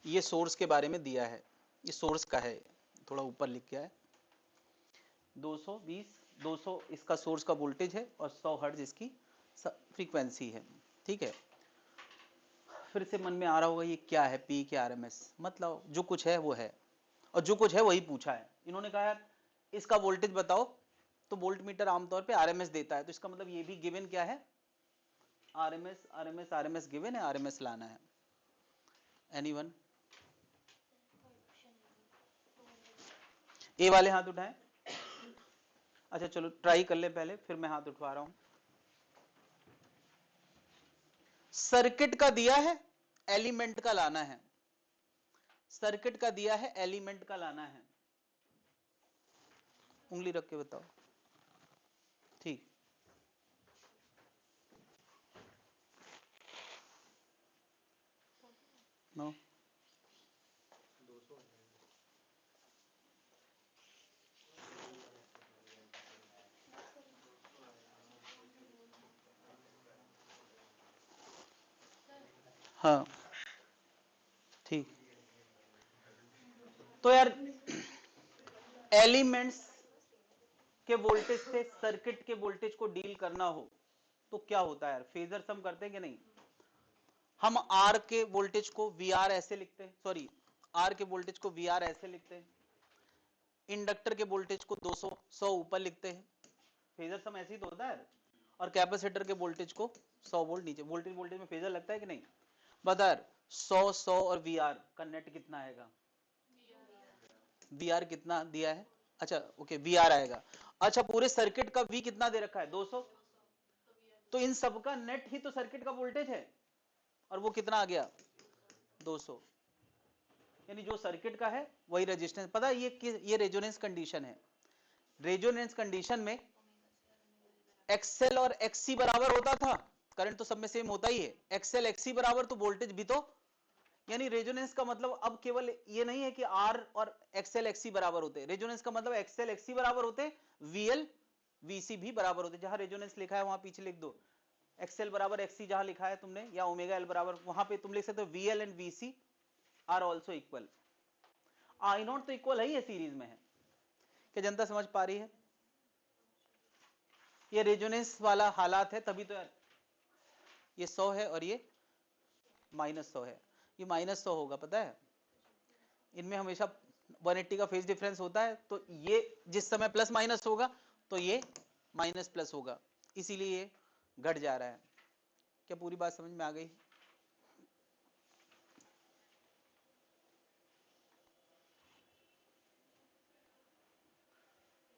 ये सोर्स के बारे में दिया है, ये सोर्स का है, थोड़ा ऊपर लिख के है 220, 200 इसका सोर्स का वोल्टेज है और 100 हर्ट्ज इसकी फ्रीक्वेंसी है। ठीक है, फिर से मन में आ रहा होगा ये क्या है पी के आरएमएस, मतलब जो कुछ है वो है, और जो कुछ है वही पूछा है। इन्होंने कहा यार इसका वोल्टेज बताओ, तो वोल्ट मीटर आमतौर पे आरएमएस देता है, तो इसका मतलब ये भी गिवन क्या है, आरएमएस आरएमएस आरएमएस गिवन है, आरएमएस लाना है। एनीवन? ए वाले हाथ उठाएं। अच्छा चलो ट्राई कर ले पहले, फिर मैं हाथ उठवा रहा हूं। सर्किट का दिया है, एलिमेंट का लाना है। सर्किट का दिया है, एलिमेंट का लाना है। उंगली रख के बताओ। ठीक, नो 200 हाँ ठीक। तो यार एलिमेंट्स के वोल्टेज से सर्किट के वोल्टेज को डील करना हो तो क्या होता है यार, फेजर सम करते हैं कि नहीं? हम आर के वोल्टेज को वी आर ऐसे लिखते हैं, सॉरी आर के वोल्टेज को वी आर ऐसे लिखते हैं, इंडक्टर के वोल्टेज को 200 100 ऊपर लिखते हैं, फेजर सम ऐसे ही तो होता है। और कैपेसिटर के वोल्टेज को 100 वोल्ट नीचे, वोल्टेज वोल्टेज में फेजर लगता है कि नहीं? बता यार 100 100 और वी आर का नेट कितना आएगा? वी आर कितना दिया है? अच्छा ओके वी आर आएगा। अच्छा पूरे सर्किट का वी कितना दे रखा है 200, तो इन सब का नेट ही तो सर्किट का वोल्टेज है, और वो कितना आ गया 200। यानी जो सर्किट का है वही रेजिस्टेंस। पता है ये रेजोनेंस कंडीशन है। रेजोनेंस कंडीशन में एक्सएल और एक्ससी बराबर होता था, करंट तो सब में सेम होता ही है, एक्सएल एक्ससी बराबर तो वोल्टेज भी तो, यानी रेजोनेंस का मतलब अब केवल ये नहीं है कि आर और एक्सएल एक्ससी बराबर होते, रेजोनेंस का मतलब एक्सएल एक्ससी बराबर होते, वीएल वीसी भी बराबर होते। जहां रेजोनेंस लिखा है वहां पीछे लिख दो एक्सएल बराबर एक्सी जहां लिखा है तुमने, या ओमेगा एल बराबर, वहां पे तुम लिख सकते हो VL and VC are also equal. I naught तो इक्वल है ही है, सीरीज में है। क्या जनता समझ पा रही है? ये रेजोनेंस वाला हालात है, तभी तो यार ये 100 है और ये -100 है। ये -100 होगा, पता है इनमें हमेशा 180 का फेज डिफरेंस होता है, तो ये जिस समय प्लस माइनस होगा तो ये माइनस प्लस होगा, इसीलिए ये घट जा रहा है। क्या पूरी बात समझ में आ गई?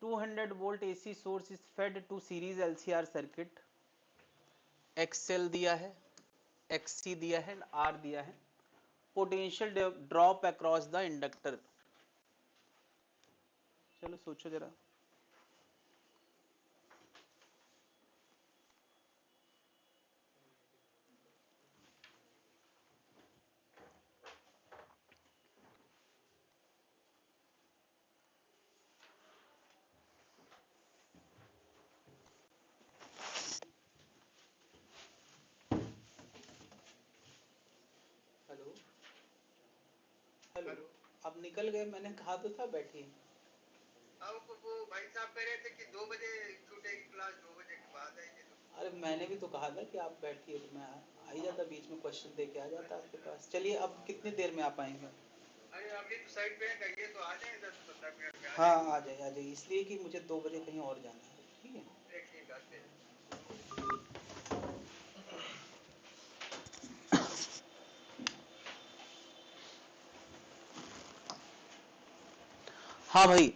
$200 AC source is fed to series LCR circuit। XL दिया है, XC दिया है, R दिया है। Potential drop across the inductor. चलो सोचो जरा। हेलो हेलो, अब निकल गए, मैंने कहा तो था बैठिए। अब वो भाई साहब कह रहे थे कि 2 बजे छूटेगी क्लास, 2 बजे के बाद आएंगे। तो अरे मैंने भी तो कहा था कि आप बैठिए, तो मैं आ ही जाता, बीच में क्वेश्चन दे के आ जाता आपके पास। चलिए अब कितनी देर में आप आएंगे? अरे अभी तो साइड पे कहिए तो आ जाए 10-15 मिनट में। हाँ आ जाइए, इसलिए कि मुझे 2 बजे कहीं और जाना है। ठीक है, देखिए आते हैं। हाँ भाई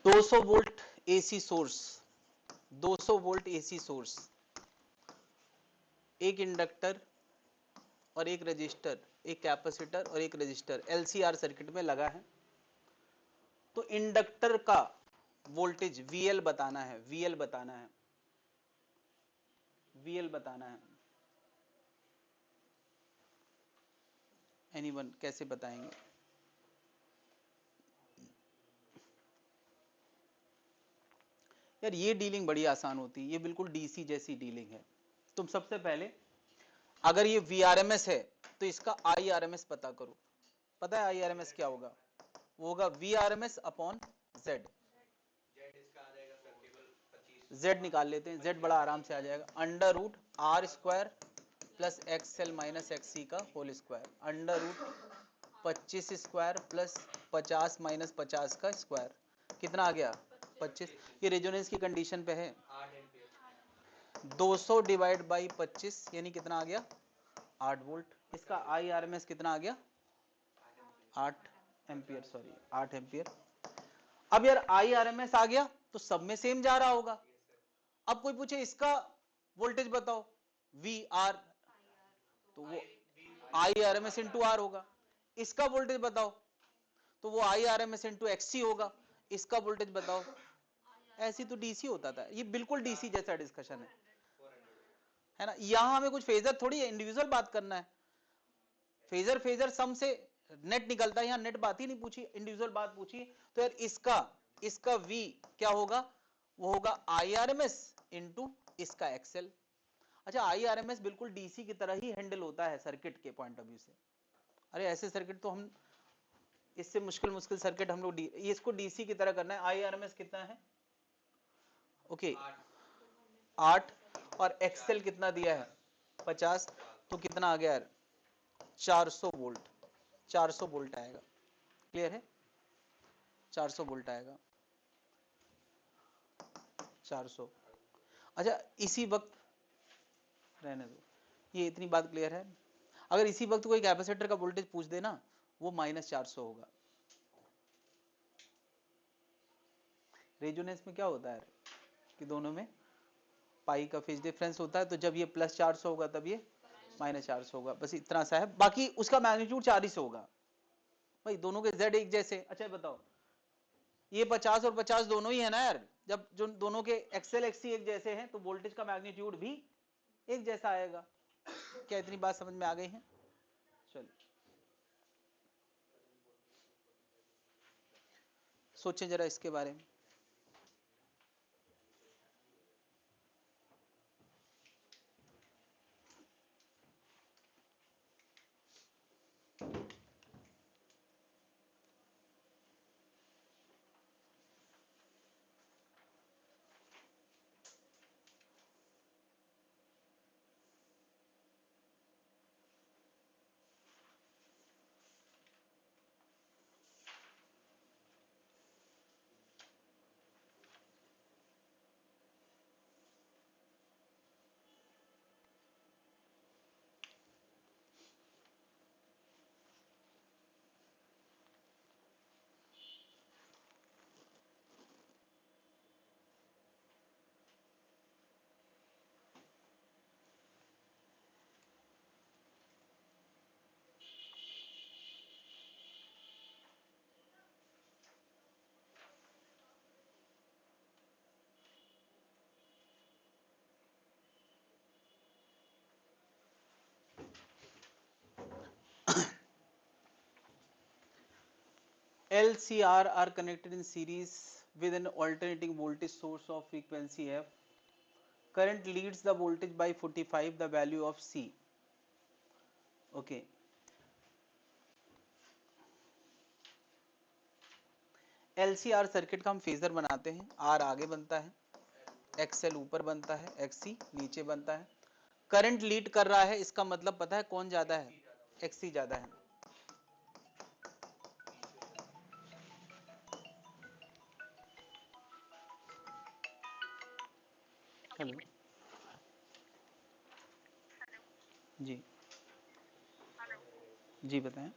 200 volt AC source, 200 volt AC source, एक इंडक्टर और एक रजिस्टर, एक कैपेसिटर और एक रजिस्टर एलसीआर सर्किट में लगा है। तो इंडक्टर का वोल्टेज वीएल बताना है, वीएल बताना है, वीएल बताना है। एनीवन कैसे बताएंगे? यार ये डीलिंग बड़ी आसान होती है, ये बिल्कुल डीसी जैसी डीलिंग है। तुम सबसे पहले अगर ये वीआरएमएस है तो इसका आईआरएमएस पता करो। पता है आईआरएमएस क्या होगा? वो होगा वीआरएमएस अपॉन जेड। जेड इसका आ जाएगा सर केवल 25। जेड निकाल लेते हैं, जेड बड़ा आराम से आ जाएगा, under root R square plus XL minus XC का whole square, under root 25 square plus 50 minus 50 का स्क्वायर। कितना आ गया? 25। ये रेजोनेंस की कंडीशन पे है। 8 एम्पीयर। 200 डिवाइड बाई 25 यानी कितना आ गया? 8 वोल्ट। इसका आई आर एम एस कितना आ गया? 8 एम्पियर, सॉरी 8 एम्पियर। अब यार आई आर एम एस आ गया तो सब में सेम जा रहा होगा। अब कोई पूछे इसका वोल्टेज बताओ, वी आर, तो वो I R M S into R होगा। इसका वोल्टेज बताओ तो वो I R M S into X C होगा। इसका वोल्टेज बताओ, ऐसी तो डीसी होता था, ये बिल्कुल डीसी जैसा डिस्कशन है ना। यहां हमें कुछ फेजर थोड़ी इंडिविजुअल बात करना है, फेजर फेजर सम से नेट निकलता है, यहां नेट बात ही नहीं पूछी, इंडिविजुअल बात पूछी। तो यार इसका V क्या होगा? वो होगा IRMS इंटू इसका एक्सएल। अच्छा IRMS बिल्कुल डीसी की तरह ही हैंडल होता है सर्किट के पॉइंट ऑफ व्यू से। अरे ऐसे सर्किट तो हम, इससे मुश्किल सर्किट हम लोग इसको डीसी की तरह करना है। IRMS कितना है? ओके 8 और एक्सएल कितना दिया है? 50। तो कितना आ गया यार? 400 वोल्ट, 400 वोल्ट आएगा। क्लियर है? 400 वोल्ट आएगा, 400। अच्छा इसी वक्त रहने दो, ये इतनी बात क्लियर है। अगर इसी वक्त कोई कैपेसिटर का वोल्टेज पूछ देना, वो -400 होगा। रेजोनेंस में क्या होता है कि दोनों में पाई का फेज डिफरेंस होता है, तो जब ये +400 होगा तब ये -400 होगा, बस इतना सा है। बाकी उसका मैग्नीट्यूड 40 होगा भाई, दोनों के Z एक जैसे। अच्छा बताओ, ये 50 और 50 दोनों ही है ना यार, जब जो दोनों के एक्सएल एक्ससी एक जैसे हैं तो वोल्टेज का मैग्नीट्यूड भी एक जैसा आएगा। क्या इतनी बात समझ में आ गई है? चलो सोचें जरा इसके बारे में। LCR are connected in series with an alternating voltage source of frequency f. Current leads the voltage by 45, the value of C. Okay. LCR circuit का हम फेजर बनाते हैं, R आगे बनता है, XL ऊपर बनता है, XC नीचे बनता है। करंट लीड कर रहा है, इसका मतलब पता है कौन ज्यादा है? XC ज्यादा है। हेलो जी, जी बताएं।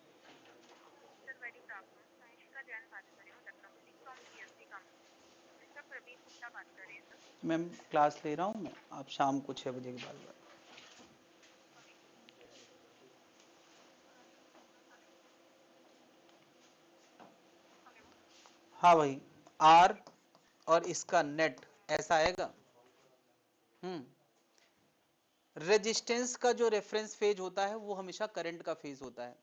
मैम क्लास ले रहा हूँ मैं, आप शाम को 6 बजे के बाद बात। हाँ भाई, R और इसका नेट ऐसा आएगा। रेजिस्टेंस का जो रेफरेंस फेज होता है वो हमेशा करंट का फेज होता है,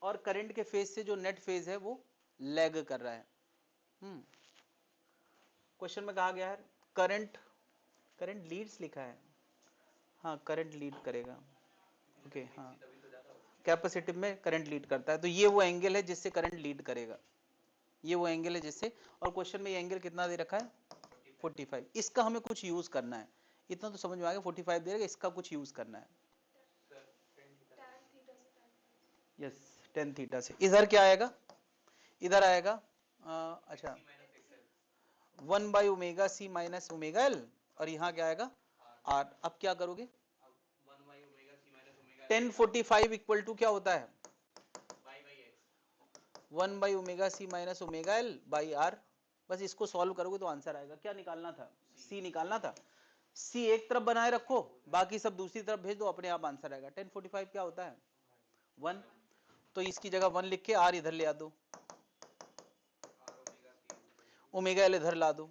और करंट के फेज से जो नेट फेज है वो लैग कर रहा है। क्वेश्चन में कहा गया है करंट, करंट लीड्स लिखा है, हाँ करंट लीड करेगा। ओके हाँ, कैपेसिटिव में करंट लीड करता है, तो ये वो एंगल है जिससे करंट लीड करेगा, ये वो एंगल है जिससे। और क्वेश्चन में ये एंगल कितना दे रखा है? 45। इसका हमें कुछ यूज करना है, इतना तो समझ में आ गया। 45 दे रखा, इसका कुछ यूज करना है। यस, टेन थीटा से। इधर क्या आएगा? इधर आएगा अच्छा 1 by omega C minus omega L, और यहाँ क्या आएगा? आर। अब क्या करोगे? 1045 इक्वल टू क्या होता है? 1 by omega C minus omega L by R. बस इसको सॉल्व करोगे तो आंसर आएगा। क्या निकालना था? सी निकालना था। सी एक तरफ बनाए रखो, बाकी सब दूसरी तरफ भेज दो, अपने आप आंसर आएगा। 1045 क्या होता है? 1। तो इसकी जगह 1 लिख के आर इधर ले आ दो, ओमेगा एल इधर ला दो।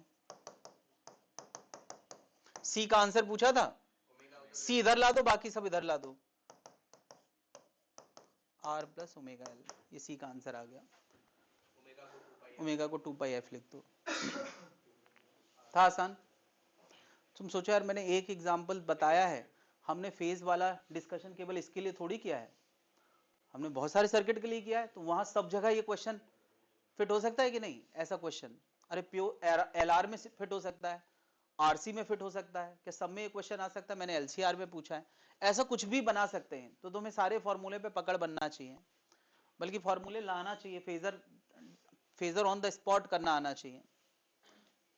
सी का आंसर पूछा था, सी इधर ला दो, बाकी सब इधर ला दो। आर प्लस ओमेगा एल, ये सी का आंसर आ गया। ओमेगा को 2 पाई एफ लिख दो। था आसान? तुम सोचो यार, मैंने एक एग्जांपल बताया है, हमने फेज वाला डिस्कशन केवल इसके लिए थोड़ी किया है, हमने बहुत सारे सर्किट के लिए किया है। तो वहां सब जगह ये क्वेश्चन फिट हो सकता है कि नहीं? ऐसा क्वेश्चन, अरे प्योर एलआर में फिट हो सकता है, आरसी में फिट हो सकता है, क्या सब में ये क्वेश्चन आ सकता है? मैंने एलसीआर में पूछा है, ऐसा कुछ भी बना सकते हैं। तो तुम्हें सारे फॉर्मूले पे पकड़ बनना चाहिए, बल्कि फॉर्मूले लाना चाहिए, phasor phasor on the spot करना आना चाहिए।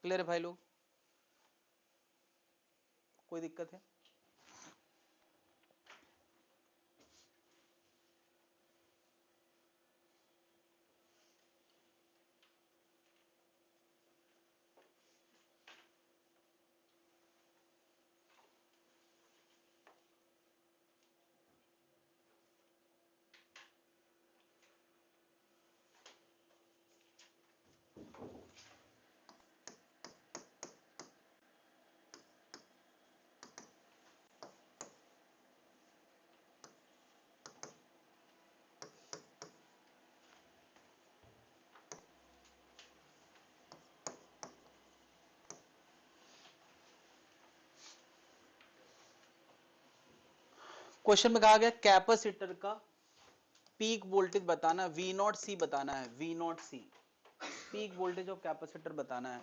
क्लियर है भाई लोग? कोई दिक्कत है? क्वेश्चन में कहा गया कैपेसिटर का पीक वोल्टेज बताना, वी नॉट सी बताना है, V naught C, peak voltage of capacitor बताना है।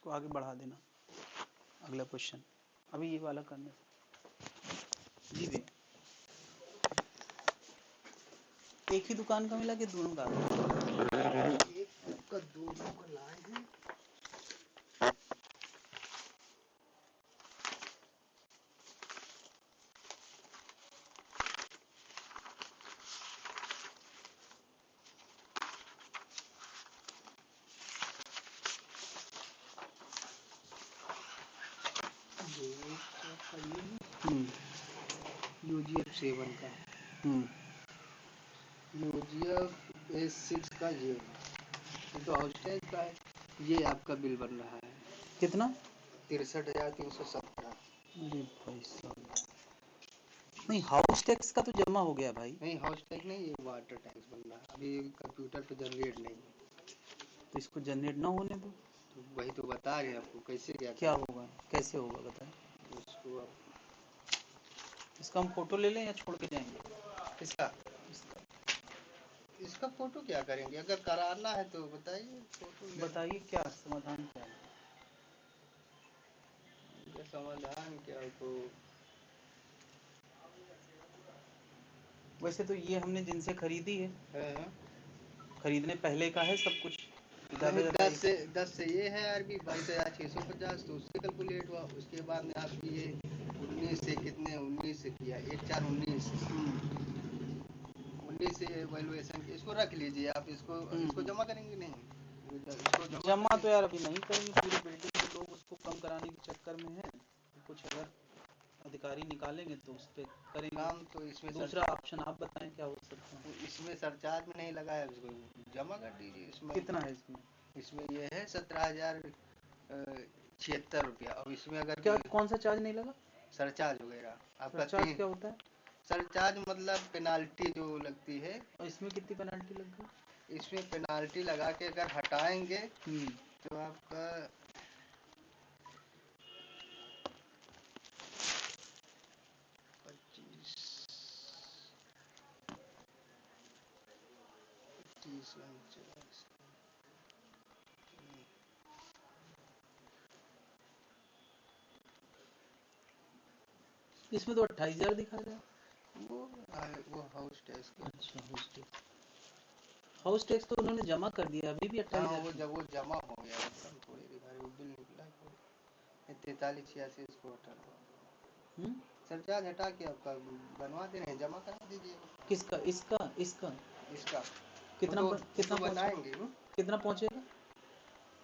इसको आगे बढ़ा देना, अगला क्वेश्चन अभी ये वाला करने जी भैया। एक ही दुकान का मिला कि दोनों का? एक का दोनों का लाए हैं। यूजीएफ 7 का, यूजीएफ S6 का ये तो हाउस टैग का है। ये आपका बिल बन रहा है कितना? 63,317। अरे भाई साहब, नहीं हाउस टैक्स का तो जमा हो गया भाई। नहीं हाउस टैग नहीं, ये वाटर टैक्स बन रहा है। अभी कंप्यूटर पे जनरेट नहीं है, तो इसको जनरेट ना होने दो। तो वही तो बता रहे हैं आपको कैसे क्या होगा, कैसे होगा बताएं। उसको आप इसका हम फोटो ले लें या छोड़ के जाएंगे? इसका इसका फोटो क्या करेंगे? अगर कराना है तो बताइए, फोटो ले। बताइए क्या समाधान क्या है? इनका समाधान क्या है तो वैसे तो ये हमने जिनसे खरीदी है, है खरीदने पहले का है सब कुछ। नहीं, 10 से ये है आरबी 22,650, तो उससे कैलकुलेट हुआ। उसके बाद में आपकी ये 19 से कितने 19 से किया 1419 19 से वैल्यूएशन इसको रख लीजिए आप। इसको जमा करेंगे नहीं, इसको जमा तो यार अभी नहीं करेंगे, पूरी बिल्डिंग के लोग उसको कम कराने के चक्कर में है। कुछ अगर अधिकारी निकालेंगे तो उस पर करेंगे काम। तो इसमें दूसरा ऑप्शन आप बताएं क्या हो सकता है? इसमें सरचार्ज में नहीं लगा है, इसको जमा कर दीजिए। इसमें कितना है इसमें? इसमें ये है 17,076 रुपया। अब इसमें अगर क्या कौन सा चार्ज नहीं लगा? सरचार्ज वगैरह आपका सरचार्ज क्या होता है? सरचार्ज मतलब पेनाल्टी जो लगती है। और इसमें कितनी पेनल्टी लग गई? इसमें पेनाल्टी लगा के अगर हटाएंगे तो आपका 25 इसमें तो 28,000 दिखा रहा है। वो हाउस टैक्स। अच्छा हाउस टैक्स तो उन्होंने जमा कर दिया, अभी भी 28,000। वो जब वो जमा हो गया तब थोड़ी दिखा रही, वो बिल निकला 4386 इसको हटा दो। सरचार्ज हटा के आपका बनवा दे रहे हैं, जमा करा दीजिए। किसका? इसका इसका कितना कितना बनाएंगे? कितना पहुंचेगा?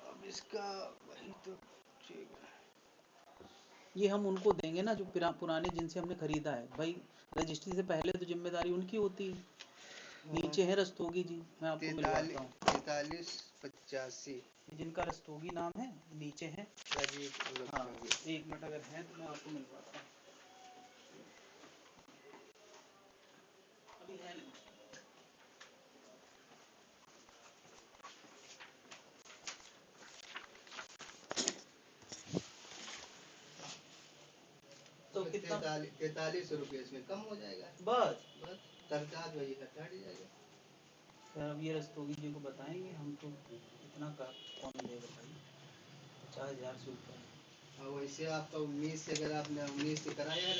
अब इसका वही तो ये हम उनको देंगे ना जो पुराने जिनसे हमने खरीदा है भाई। रजिस्ट्री से पहले तो जिम्मेदारी उनकी होती है। नीचे है रस्तोगी जी, मैं आपको मिलवाता हूँ। 4385 जिनका रस्तोगी नाम है नीचे है। हाँ एक मिनट अगर है तो मैं आपको मिलवाता हूँ। अभी है नहीं। तो कितना? 43 रुपये इसमें कम हो जाएगा। बस सरचार्ज वही हटा दीजिएगा। सर अब ये रस्तोगी जी को बताएंगे हम तो इतना का कौन देगा भाई, 50,000 से ऊपर। और वैसे आपका 19 से अगर आपने 19 से कराया है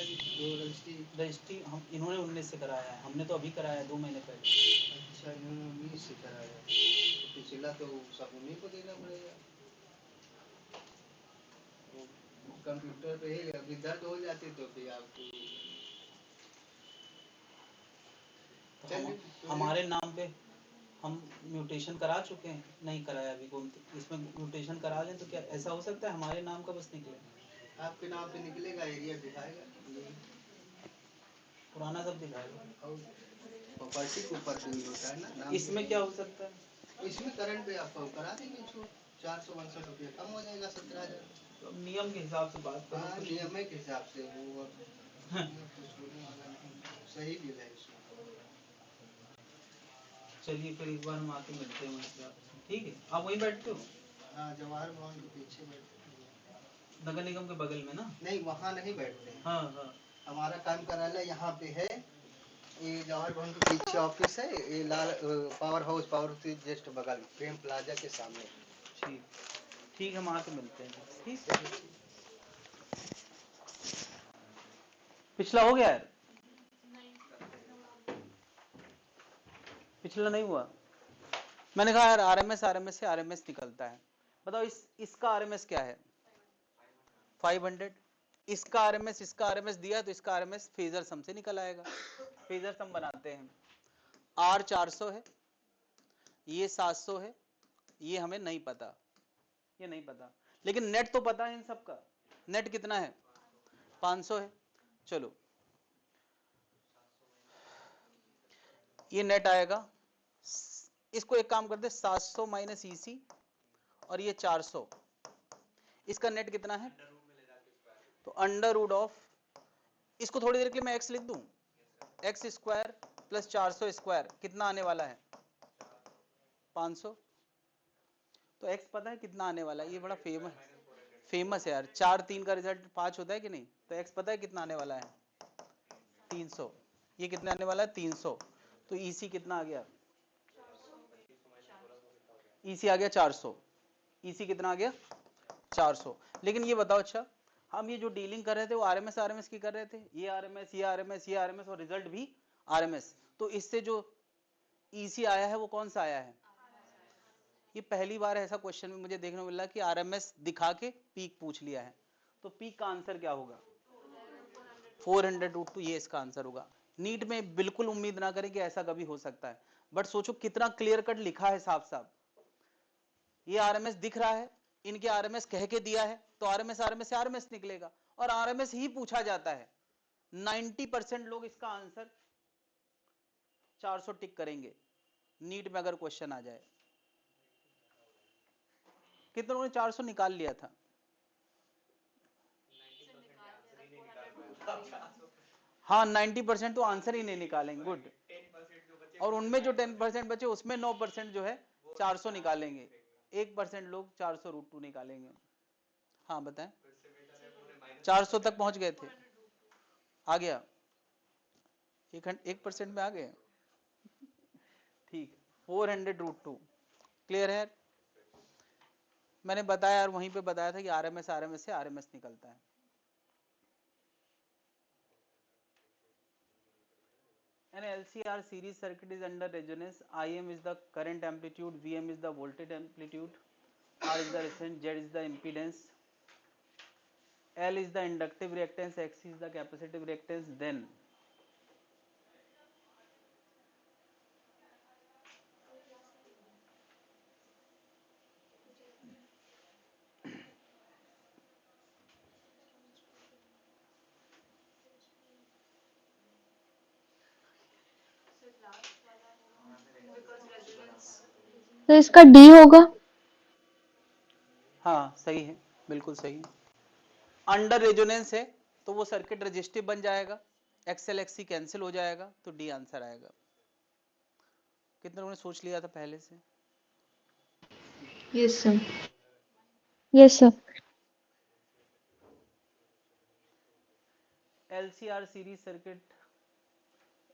रजिस्ट्री हम इन्होंने 19 से कराया है, हमने तो अभी कराया है 2 महीने पहले। अच्छा इन्होंने 19 से कराया, तो पिछला तो सब उन्हीं को देना पड़ेगा। कंप्यूटर पे ही अभी दर्द हो जाती तो फिर आपको हमारे नाम पे हम म्यूटेशन करा चुके हैं, नहीं कराया अभी कौन। इसमें म्यूटेशन करा लें तो क्या ऐसा हो सकता है हमारे नाम का बस निकले? आपके नाम पे निकलेगा, एरिया दिखाएगा, पुराना सब दिखाएगा। और प्रॉपर्टी के ऊपर बिल होता है ना। इसमें क्या हो सकता है? इसमें करंट पे आपको करा देंगे छूट 462 रुपये कम हो जाएगा 17,000। तो अब नियम के हिसाब से बात करो। हाँ नियम के हिसाब से वो सही बिल है इसमें। चलिए फिर एक बार हम आके मिलते हैं वहीं पे आपसे, ठीक है? आप वहीं बैठते हो? हाँ जवाहर भवन के पीछे बैठते हैं। नगर निगम के बगल में ना? नहीं वहाँ नहीं बैठते हैं। हाँ हमारा काम कार्यालय यहाँ पे है। ये जवाहर भवन के पीछे ऑफिस है। ये लाल पावर हाउस जस्ट बगल प्रेम प्लाजा के सामने। ठीक। ठीक है, हम आके मिलते हैं। ठीक, पिछला हो गया है, पिछला नहीं हुआ। मैंने कहा यार आरएमएस आरएमएस से आरएमएस निकलता है। बताओ इसका आरएमएस क्या है? 500। इसका आरएमएस दिया तो इसका आरएमएस फेजर सम से निकल आएगा। फेजर सम बनाते हैं। आर 400 है, ये 700 है, ये हमें नहीं पता, ये नहीं पता, लेकिन नेट तो पता है इन सबका। नेट कितना है? 500 है। चलो ये नेट आएगा, इसको एक काम करते 700 माइनस ईसी और ये 400, इसका नेट कितना है? तो अंडर रूट ऑफ, इसको थोड़ी देर के लिए मैं एक्स लिख दूं, एक्स स्क्वायर प्लस 400 स्क्वायर कितना आने वाला है? 500। तो एक्स पता है कितना आने वाला है? ये बड़ा फेमस है यार, 4 3 का रिजल्ट 5 होता है कि नहीं? तो एक्स पता है कितना आने वाला है? 300। ये कितना आने वाला है? 300। तो ईसी कितना आ गया? ईसी आ गया 400। ईसी कितना आ गया? 400। लेकिन ये बताओ, अच्छा हम ये जो डीलिंग कर रहे थे वो आरएमएस आरएमएस की कर रहे थे, ये आरएमएस ये आरएमएस ये आरएमएस और रिजल्ट भी आरएमएस। तो इससे जो ईसी आया है वो कौन सा आया है? ये पहली बार ऐसा क्वेश्चन में मुझे देखने को मिला कि आरएमएस दिखा के पीक पूछ लिया है। तो पीक का आंसर क्या होगा? 400√2, ये इसका आंसर होगा। नीट में बिल्कुल उम्मीद ना करें कि ऐसा कभी हो सकता है, बट सोचो कितना क्लियर कट लिखा है साफ साफ। ये आरएमएस दिख रहा है, इनके आरएमएस कह के दिया है, तो आरएमएस आरएमएस से आरएमएस निकलेगा और आरएमएस ही पूछा जाता है। 90% लोग इसका आंसर 400 टिक करेंगे नीट में अगर क्वेश्चन आ जाए। कितने लोगों ने 400 निकाल लिया था? हाँ 90% तो आंसर ही नहीं निकालेंगे। गुड। और उनमें जो 10% बचे उसमें 9% जो है 400 निकालेंगे, 1% लोग 400√2 निकालेंगे। हाँ बताएं। 400 तक पहुंच गए थे, आ गया 1% में आ गए। ठीक, 400√2 क्लियर है? मैंने बताया यार, वहीं पे बताया था कि आरएमएस आरएमएस से आरएमएस निकलता है। An LCR series circuit is under resonance. Im is the current amplitude, Vm is the voltage amplitude, R is the resistance, Z is the impedance, L is the inductive reactance, X is the capacitive reactance. Then तो इसका D होगा। हाँ सही है, बिल्कुल सही है। Under resonance है तो वो सर्किट रेजिस्टिव बन जाएगा, एक्सएल एक्सी कैंसिल हो जाएगा, तो डी आंसर आएगा। कितने लोगों ने सोच लिया था पहले से? Yes sir, yes sir. LCR series circuit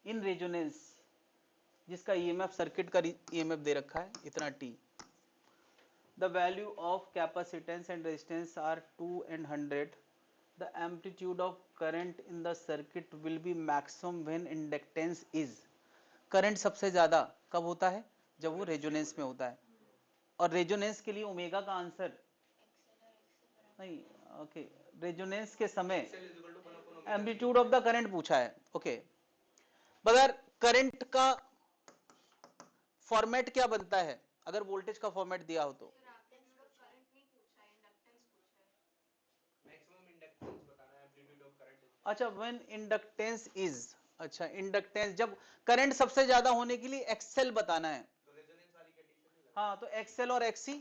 in resonance, जिसका ईएमएफ सर्किट का ईएमएफ दे रखा है इतना T. The value of capacitance and resistance are 2 and 100. The amplitude of current in the circuit will be maximum when inductance is. Current सबसे ज्यादा कब होता है? जब वो रेजोनेंस में होता है। और रेजोनेंस के लिए ओमेगा का आंसर नहीं, ओके, रेजोनेंस के समय एम्पलीट्यूड ऑफ द करंट पूछा है। ओके, मगर करंट का फॉर्मेट क्या बनता है अगर वोल्टेज का फॉर्मेट दिया हो तो? अच्छा, व्हेन इंडक्टेंस इज, अच्छा इंडक्टेंस जब करंट सबसे ज्यादा होने के लिए एक्सएल बताना है। हाँ तो एक्सएल और एक्सी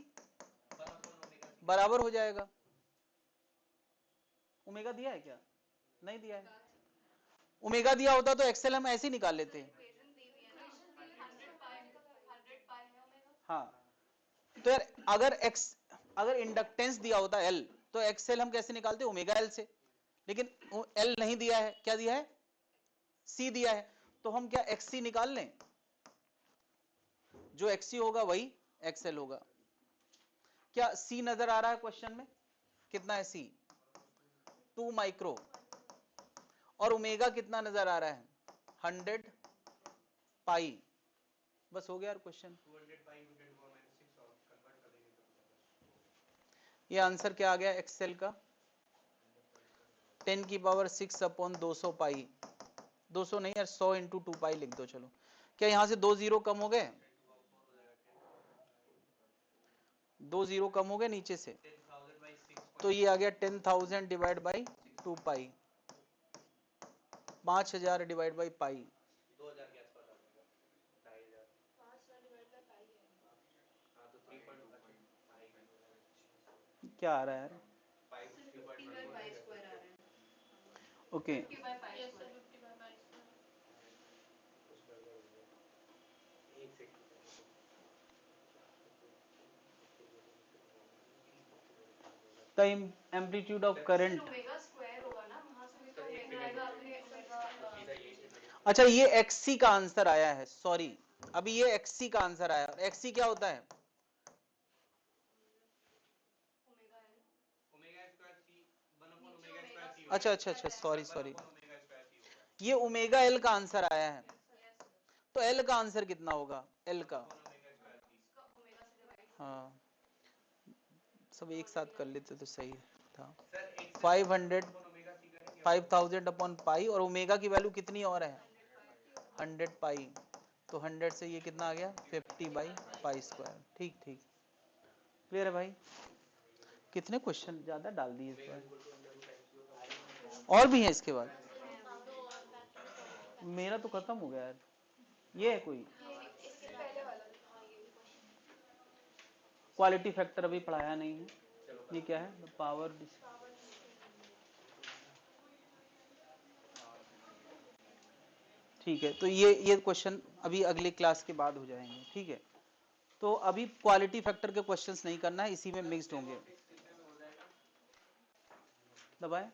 बराबर हो जाएगा। ओमेगा दिया है क्या? नहीं दिया है। ओमेगा दिया होता तो एक्सएल हम ऐसे ही निकाल लेते हैं। हाँ तो यार अगर इंडक्टेंस दिया होता एल तो एक्सएल हम कैसे निकालते? ओमेगा एल से। लेकिन एल नहीं दिया है, क्या दिया है? सी दिया है। तो हम क्या एक्सी निकाल लें? जो एक्सी होगा वही एक्सएल होगा। क्या सी नजर आ रहा है क्वेश्चन में? कितना है सी? 2 माइक्रो। और ओमेगा कितना नजर आ रहा है? 100 पाई। बस हो गया यार क्वेश्चन। 200 पाई 6 और कन्वर्ट कर देंगे तो ये आंसर क्या आ गया एक्सेल का? 10 की पावर 6 अपॉन 200 पाई। 200 नहीं यार, 100 इंटू 2 पाई लिख दो। चलो, क्या यहां से 2 जीरो कम हो गए? 2 जीरो कम हो गए नीचे से, 10,000 बाई 6 तो ये आ गया 10,000 divide by 2 pi, 5000 divide by pi. 2000 के आसपास आ जाएगा, 2500। 500 डिवाइड बाय पाई है। हाँ तो 3.5 क्या आ रहा है यार? 50 बाय पाई स्क्वायर आ रहा है। Okay 50 by pi yes sir, square. 50 by pi square. कुछ गड़बड़ हो गया। एक second. The amplitude of sir current. Omega square होगा ना, वहां से भी तो सर, एक ओमेगा मिनट आएगा रुकिए। अपने ओमेगा। सीधा यही से करिए। अच्छा, ये एक्सी का आंसर आया है, सॉरी, अभी ये एक्सी का आंसर आया। एक्सी क्या होता है? ओमेगा है। Omega square C 1 upon omega नीचे स्क्वायर सी ओमेगा अच्छा होगा। अच्छा अच्छा, sorry 1 sorry, upon omega square C होगा। ये ओमेगा एल का आंसर आया है। Yes sir. तो एल का आंसर कितना होगा? एल 1 का, अपॉन ओमेगा स्क्वायर सी। उसका ओमेगा से डिवाइड। हाँ, सब एक साथ कर लेते तो सही था। सर एक से 500 अपॉन ओमेगा सी करेंगे 5000 अपॉन पाई, और ओमेगा की वैल्यू कितनी और है? 100 पाई। 100 पाई। तो 100 से ये कितना आ गया? 50 बाई पाई स्क्वायर। ठीक ठीक, क्लियर है भाई? कितने क्वेश्चन ज्यादा डाल दिए इस बार? और भी है इसके बाद? हैं अभी दो और फैक्टर सॉल्व। मेरा तो खत्म हो गया यार। ये है कोई ये इसके पहले वाला। हाँ ये भी क्वेश्चन। क्वालिटी फैक्टर अभी पढ़ाया नहीं है। ये क्या है? पावर। Power distribution. ठीक है, तो ये क्वेश्चन अभी अगली क्लास के बाद हो जाएंगे, ठीक है? तो अभी क्वालिटी फैक्टर के क्वेश्चंस नहीं करना है, इसी में मिक्स्ड होंगे। दबाएं।